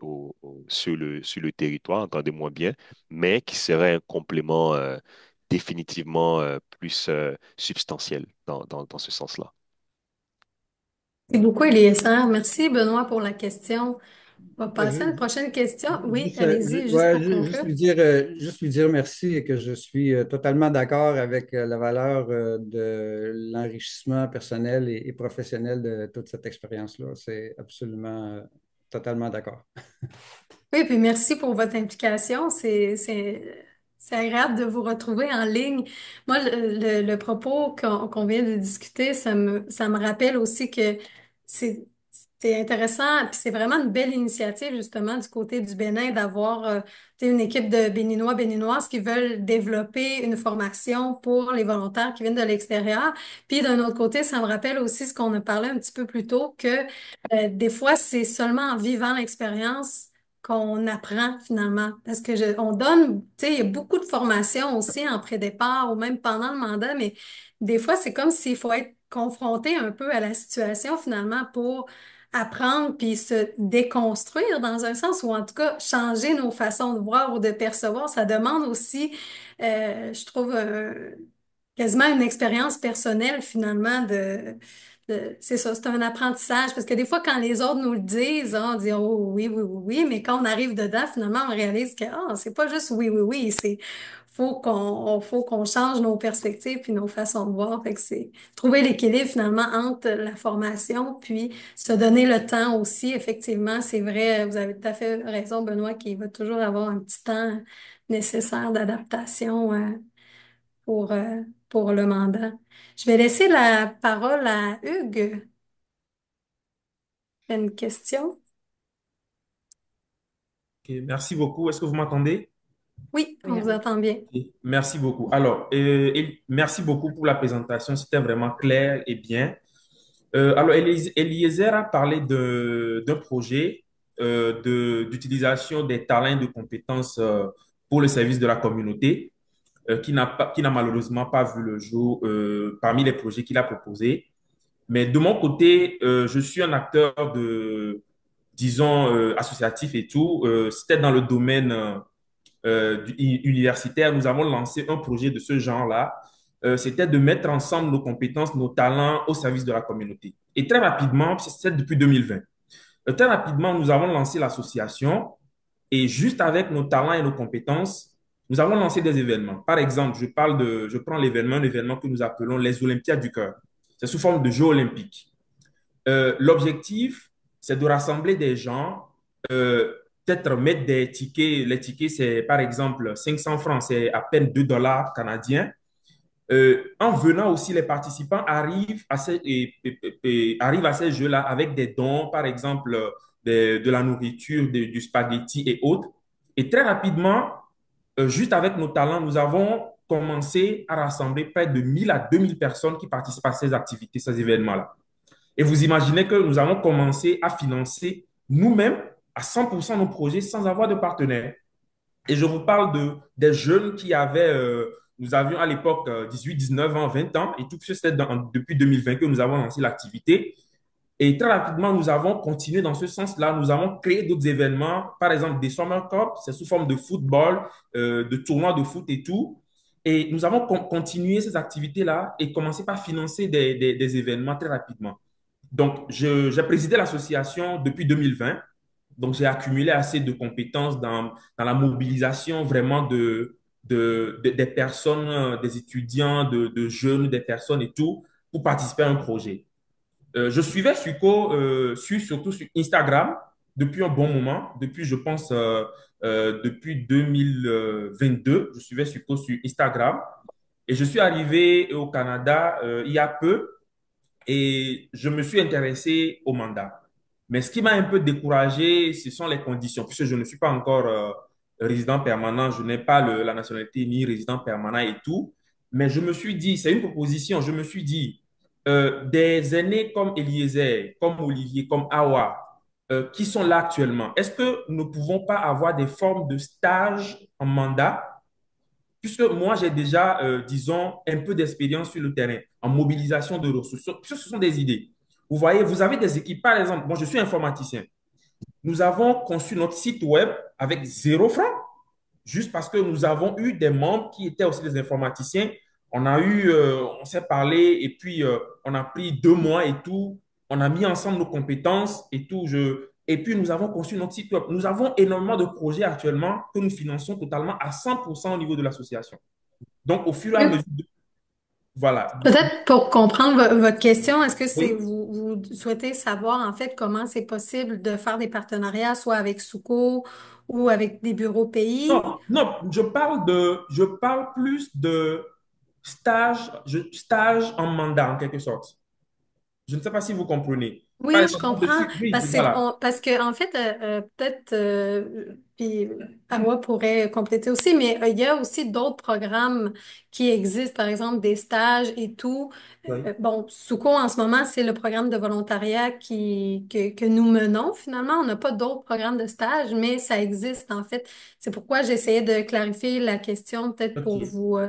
sur le territoire, entendez-moi bien, mais qui serait un complément définitivement plus substantiel dans ce sens-là. Merci beaucoup, Eliezer. Merci, Benoît, pour la question. On va Ouais, passer à une prochaine question. Oui, juste, allez-y, juste ouais, pour conclure. juste lui dire merci et que je suis totalement d'accord avec la valeur de l'enrichissement personnel et professionnel de toute cette expérience-là. C'est absolument totalement d'accord. Oui, puis merci pour votre implication. C'est agréable de vous retrouver en ligne. Moi, le propos qu'on vient de discuter, ça me rappelle aussi que c'est, c'est intéressant, puis c'est vraiment une belle initiative, justement, du côté du Bénin, d'avoir tu sais, une équipe de Béninois, Béninoises qui veulent développer une formation pour les volontaires qui viennent de l'extérieur. Puis d'un autre côté, ça me rappelle aussi ce qu'on a parlé un petit peu plus tôt, que des fois, c'est seulement en vivant l'expérience qu'on apprend finalement. Parce que on donne, tu sais, il y a beaucoup de formations aussi en pré-départ ou même pendant le mandat, mais des fois, c'est comme s'il faut être confronté un peu à la situation finalement pour apprendre puis se déconstruire dans un sens ou en tout cas changer nos façons de voir ou de percevoir. Ça demande aussi, je trouve, quasiment une expérience personnelle finalement c'est ça, c'est un apprentissage parce que des fois quand les autres nous le disent, hein, on dit oh oui oui oui oui, mais quand on arrive dedans finalement on réalise que c'est pas juste oui oui oui, c'est faut qu'on change nos perspectives puis nos façons de voir. Fait que c'est trouver l'équilibre finalement entre la formation puis se donner le temps aussi. Effectivement, c'est vrai, vous avez tout à fait raison Benoît qu'il va toujours avoir un petit temps nécessaire d'adaptation pour, euh, pour le mandat. Je vais laisser la parole à Hugues. Une question? Ok, merci beaucoup. Est-ce que vous m'entendez? Oui, Oui, on vous entend bien. Ok, merci beaucoup. Alors, et merci beaucoup pour la présentation. C'était vraiment clair et bien. Alors, Eliezer a parlé d'un projet d'utilisation des talents et de compétences pour le service de la communauté qui n'a malheureusement pas vu le jour parmi les projets qu'il a proposés. Mais de mon côté, je suis un acteur disons, associatif et tout. C'était dans le domaine universitaire. Nous avons lancé un projet de ce genre-là. C'était de mettre ensemble nos compétences, nos talents au service de la communauté. Et très rapidement, c'est depuis 2020. Très rapidement, nous avons lancé l'association et juste avec nos talents et nos compétences, nous avons lancé des événements. Par exemple, je prends un événement que nous appelons les Olympiades du cœur. C'est sous forme de Jeux olympiques. L'objectif, c'est de rassembler des gens, euh, peut-être mettre des tickets. Les tickets, c'est par exemple 500 francs, c'est à peine 2 dollars canadiens. En venant aussi, les participants arrivent à ces jeux-là avec des dons, par exemple de la nourriture, du spaghetti et autres. Et très rapidement, juste avec nos talents, nous avons commencé à rassembler près de 1000 à 2000 personnes qui participent à ces activités, ces événements-là. Et vous imaginez que nous avons commencé à financer nous-mêmes à 100% nos projets sans avoir de partenaires. Et je vous parle des jeunes qui avaient Nous avions à l'époque 18, 19 ans, 20 ans, et tout c'était depuis 2020 que nous avons lancé l'activité. Et très rapidement, nous avons continué dans ce sens-là. Nous avons créé d'autres événements, par exemple des Summer Cup, c'est sous forme de football, de tournois de foot et tout. Et nous avons continué ces activités-là et commencé par financer des événements très rapidement. Donc, j'ai présidé l'association depuis 2020. Donc, j'ai accumulé assez de compétences dans la mobilisation vraiment des personnes, des étudiants, de jeunes, des personnes et tout, pour participer à un projet. Je suivais Suko, suis surtout sur Instagram depuis un bon moment, depuis, je pense, depuis 2022, je suivais Suko sur Instagram et je suis arrivé au Canada il y a peu et je me suis intéressé au mandat. Mais ce qui m'a un peu découragé, ce sont les conditions, puisque je ne suis pas encore résident permanent, je n'ai pas la nationalité ni résident permanent et tout. Mais je me suis dit, c'est une proposition, je me suis dit, des aînés comme Eliezer, comme Olivier, comme Awa, qui sont là actuellement, est-ce que nous ne pouvons pas avoir des formes de stage en mandat puisque moi, j'ai déjà, disons, un peu d'expérience sur le terrain en mobilisation de ressources. Ce sont des idées. Vous voyez, vous avez des équipes. Par exemple, moi, je suis informaticien. Nous avons conçu notre site web avec 0 franc, juste parce que nous avons eu des membres qui étaient aussi des informaticiens. On s'est parlé et puis on a pris 2 mois et tout. On a mis ensemble nos compétences et tout. Et puis nous avons conçu notre site web. Nous avons énormément de projets actuellement que nous finançons totalement à 100% au niveau de l'association. Donc, au fur et à mesure, voilà. Peut-être pour comprendre votre question, est-ce que c'est Oui. vous souhaitez savoir en fait comment c'est possible de faire des partenariats, soit avec Souko ou avec des bureaux pays? Non, non, je parle plus de stage en mandat, en quelque sorte. Je ne sais pas si vous comprenez. Par Oui, je exemple, comprends. oui, Parce que voilà. parce que en fait, peut-être, puis Awa pourrait compléter aussi, mais il y a aussi d'autres programmes qui existent, par exemple des stages et tout. Oui, Bon, Souko, en ce moment, c'est le programme de volontariat que nous menons. Finalement, on n'a pas d'autres programmes de stage, mais ça existe en fait. C'est pourquoi j'essayais de clarifier la question, peut-être pour ok, vous,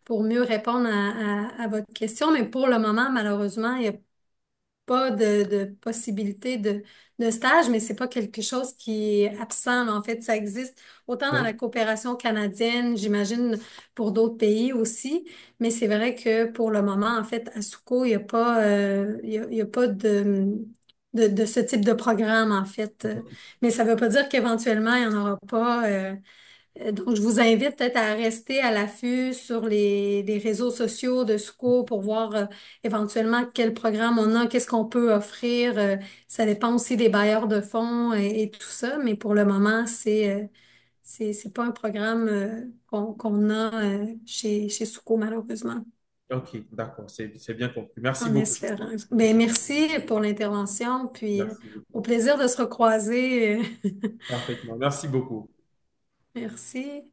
pour mieux répondre à votre question. Mais pour le moment, malheureusement, il n'y a pas de possibilité de stage, mais c'est pas quelque chose qui est absent, là. En fait, ça existe autant dans la oui, coopération canadienne, j'imagine pour d'autres pays aussi, mais c'est vrai que pour le moment, en fait, à Souko, il n'y a pas, il y a pas de ce type de programme, en fait. ok, Mais ça ne veut pas dire qu'éventuellement, il n'y en aura pas. Donc, je vous invite peut-être à rester à l'affût sur les réseaux sociaux de SCO pour voir éventuellement quel programme on a, qu'est-ce qu'on peut offrir. Ça dépend aussi des bailleurs de fonds et tout ça, mais pour le moment, c'est pas un programme qu'on a chez SCO, malheureusement, ok, d'accord, c'est bien compris. Merci en beaucoup. espérant. Ben, merci pour l'intervention, puis Merci au beaucoup. plaisir de se recroiser. Parfaitement. Merci beaucoup. Merci.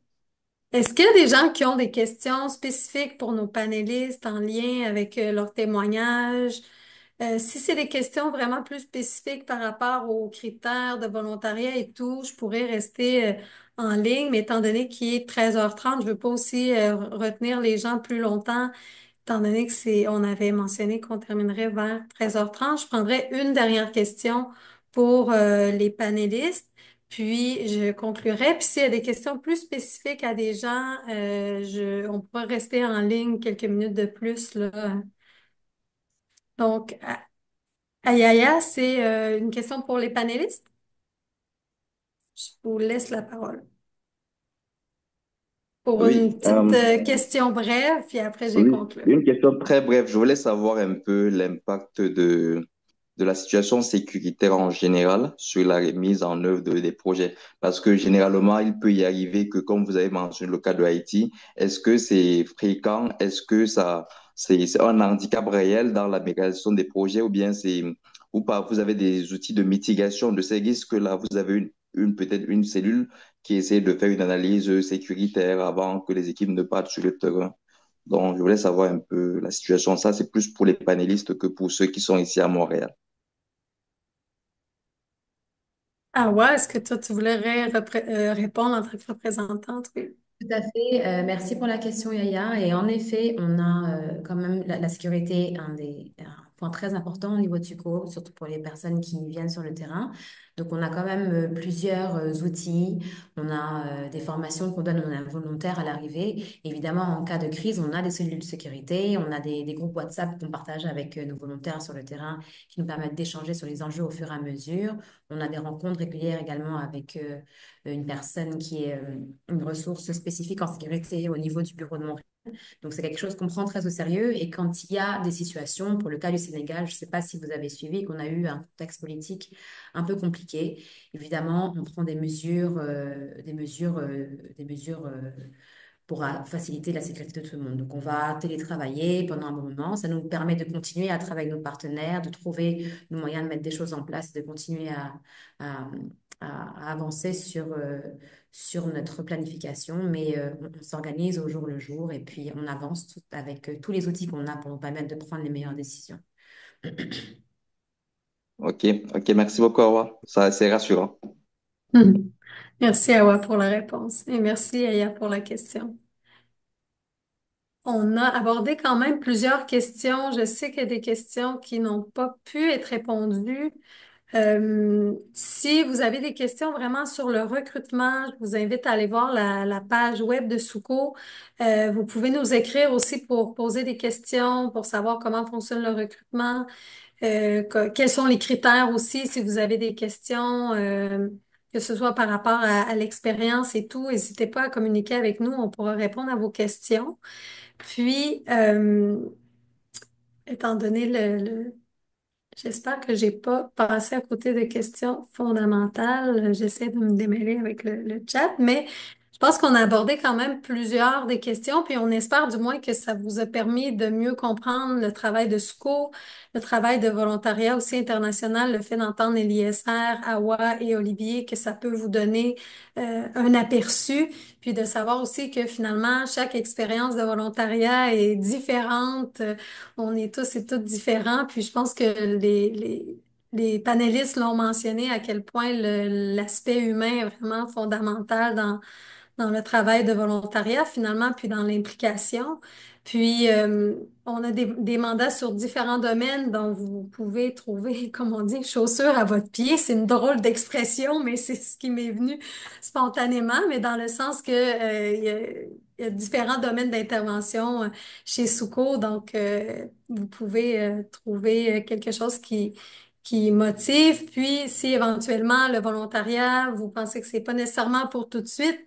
Est-ce qu'il y a des gens qui ont des questions spécifiques pour nos panélistes en lien avec leur témoignage? Si c'est des questions vraiment plus spécifiques par rapport aux critères de volontariat et tout, je pourrais rester en ligne, mais étant donné qu'il est 13h30, je veux pas aussi retenir les gens plus longtemps, étant donné que on avait mentionné qu'on terminerait vers 13h30. Je prendrai une dernière question pour les panélistes. Puis je conclurai. Puis s'il y a des questions plus spécifiques à des gens, on pourra rester en ligne quelques minutes de plus, là. Donc, Ayaya, c'est une question pour les panélistes. Je vous laisse la parole pour Oui, une petite question brève, puis après j'ai oui, conclu. une question très brève. Je voulais savoir un peu l'impact de la situation sécuritaire en général sur la mise en œuvre des projets. Parce que généralement, il peut y arriver que, comme vous avez mentionné le cas de Haïti, est-ce que c'est fréquent? Est-ce que c'est un handicap réel dans la mécanisation des projets ou pas, vous avez des outils de mitigation de ces risques-là? Vous avez peut-être une cellule qui essaie de faire une analyse sécuritaire avant que les équipes ne partent sur le terrain. Donc, je voulais savoir un peu la situation. Ça, c'est plus pour les panélistes que pour ceux qui sont ici à Montréal. Ah ouais, est-ce que toi, tu voudrais répondre en tant que représentante? Oui. Tout à fait. Merci pour la question, Yaya. Et en effet, on a quand même la sécurité, un point très important au niveau de SUCO, surtout pour les personnes qui viennent sur le terrain. Donc, on a quand même plusieurs outils. On a des formations qu'on donne aux volontaires à l'arrivée. Évidemment, en cas de crise, on a des cellules de sécurité. On a des groupes WhatsApp qu'on partage avec nos volontaires sur le terrain qui nous permettent d'échanger sur les enjeux au fur et à mesure. On a des rencontres régulières également avec une personne qui est une ressource spécifique en sécurité au niveau du bureau de Montréal. Donc, c'est quelque chose qu'on prend très au sérieux. Et quand il y a des situations, pour le cas du Sénégal, je ne sais pas si vous avez suivi, qu'on a eu un contexte politique un peu compliqué, évidemment, on prend des mesures pour faciliter la sécurité de tout le monde. Donc, on va télétravailler pendant un bon moment. Ça nous permet de continuer à travailler avec nos partenaires, de trouver nos moyens de mettre des choses en place, de continuer à, à avancer sur notre planification. Mais on s'organise au jour le jour et puis on avance avec tous les outils qu'on a pour nous permettre de prendre les meilleures décisions. Ok, ok, merci beaucoup, Awa. Ça, c'est rassurant. Mhm. Merci, Awa, pour la réponse et merci, Aya, pour la question. On a abordé quand même plusieurs questions. Je sais qu'il y a des questions qui n'ont pas pu être répondues. Si vous avez des questions vraiment sur le recrutement, je vous invite à aller voir la page web de Souco. Vous pouvez nous écrire aussi pour poser des questions, pour savoir comment fonctionne le recrutement, quels sont les critères aussi, si vous avez des questions, que ce soit par rapport à l'expérience et tout, n'hésitez pas à communiquer avec nous, on pourra répondre à vos questions. Puis, étant donné j'espère que j'ai pas passé à côté de questions fondamentales. J'essaie de me démêler avec le chat, mais je pense qu'on a abordé quand même plusieurs des questions, puis on espère du moins que ça vous a permis de mieux comprendre le travail de SCO, le travail de volontariat aussi international, le fait d'entendre Eliezer, Awa et Olivier, que ça peut vous donner un aperçu, puis de savoir aussi que finalement, chaque expérience de volontariat est différente. On est tous et toutes différents, puis je pense que les panélistes l'ont mentionné à quel point l'aspect humain est vraiment fondamental dans le travail de volontariat finalement, puis dans l'implication. Puis, on a des mandats sur différents domaines dont vous pouvez trouver, comme on dit, chaussures à votre pied. C'est une drôle d'expression, mais c'est ce qui m'est venu spontanément, mais dans le sens que, il y a différents domaines d'intervention chez Souco, donc vous pouvez trouver quelque chose qui motive. Puis, si éventuellement le volontariat, vous pensez que c'est pas nécessairement pour tout de suite,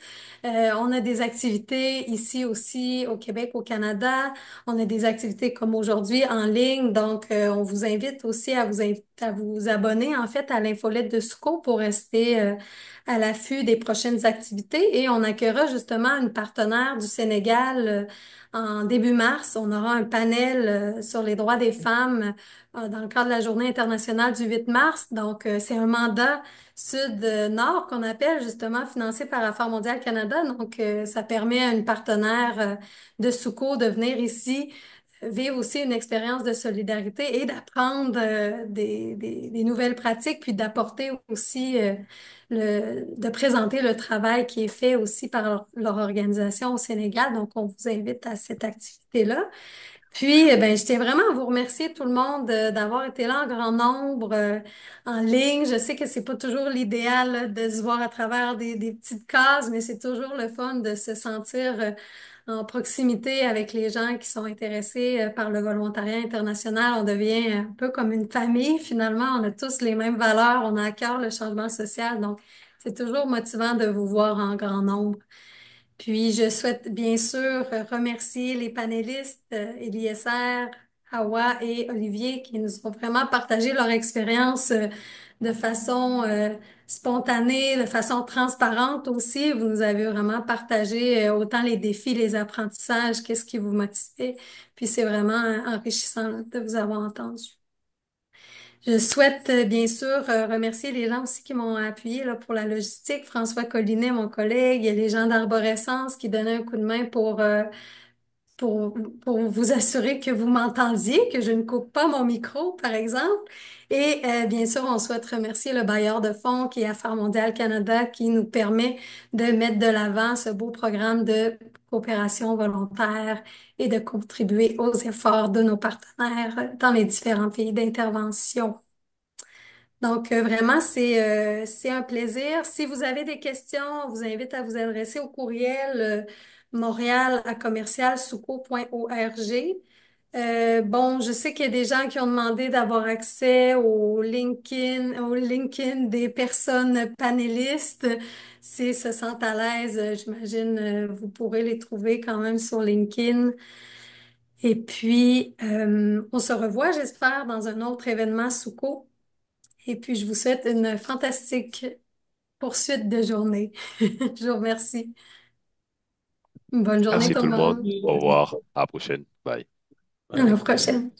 on a des activités ici aussi au Québec, au Canada. On a des activités comme aujourd'hui en ligne. Donc, on vous invite aussi à vous abonner en fait à l'infolette de Souco pour rester à l'affût des prochaines activités. Et on accueillera justement une partenaire du Sénégal en début mars. On aura un panel sur les droits des femmes dans le cadre de la Journée internationale du 8 mars. Donc, c'est un mandat Sud-Nord qu'on appelle justement financé par Affaires mondiales Canada. Donc, ça permet à une partenaire de Souco de venir ici vivre aussi une expérience de solidarité et d'apprendre des nouvelles pratiques, puis d'apporter aussi, de présenter le travail qui est fait aussi par leur organisation au Sénégal. Donc, on vous invite à cette activité-là. Puis, ben, je tiens vraiment à vous remercier tout le monde d'avoir été là en grand nombre en ligne. Je sais que c'est pas toujours l'idéal là, de se voir à travers des petites cases, mais c'est toujours le fun de se sentir en proximité avec les gens qui sont intéressés par le volontariat international. On devient un peu comme une famille finalement. On a tous les mêmes valeurs, on a à cœur le changement social. Donc, c'est toujours motivant de vous voir en grand nombre. Puis, je souhaite bien sûr remercier les panélistes, Eliezer, Hawa et Olivier, qui nous ont vraiment partagé leur expérience de façon spontanée, de façon transparente aussi. Vous nous avez vraiment partagé autant les défis, les apprentissages, qu'est-ce qui vous motivait. Puis, c'est vraiment enrichissant là, de vous avoir entendu. Je souhaite bien sûr remercier les gens aussi qui m'ont appuyé là, pour la logistique. François Collinet, mon collègue, et les gens d'Arborescence qui donnaient un coup de main pour pour, pour vous assurer que vous m'entendiez, que je ne coupe pas mon micro, par exemple. Et bien sûr, on souhaite remercier le bailleur de fonds qui est Affaires mondiales Canada qui nous permet de mettre de l'avant ce beau programme de coopération volontaire et de contribuer aux efforts de nos partenaires dans les différents pays d'intervention. Donc, vraiment, c'est un plaisir. Si vous avez des questions, on vous invite à vous adresser au courriel montréal à commercialsuco.org. Bon, je sais qu'il y a des gens qui ont demandé d'avoir accès au LinkedIn des personnes panélistes. S'ils se sentent à l'aise, j'imagine, vous pourrez les trouver quand même sur LinkedIn. Et puis, on se revoit, j'espère, dans un autre événement Souco. Et puis, je vous souhaite une fantastique poursuite de journée. Je vous remercie. Bonne journée Merci tout tout le le monde. monde. Au revoir. À la prochaine. Bye. À la Ouais. prochaine.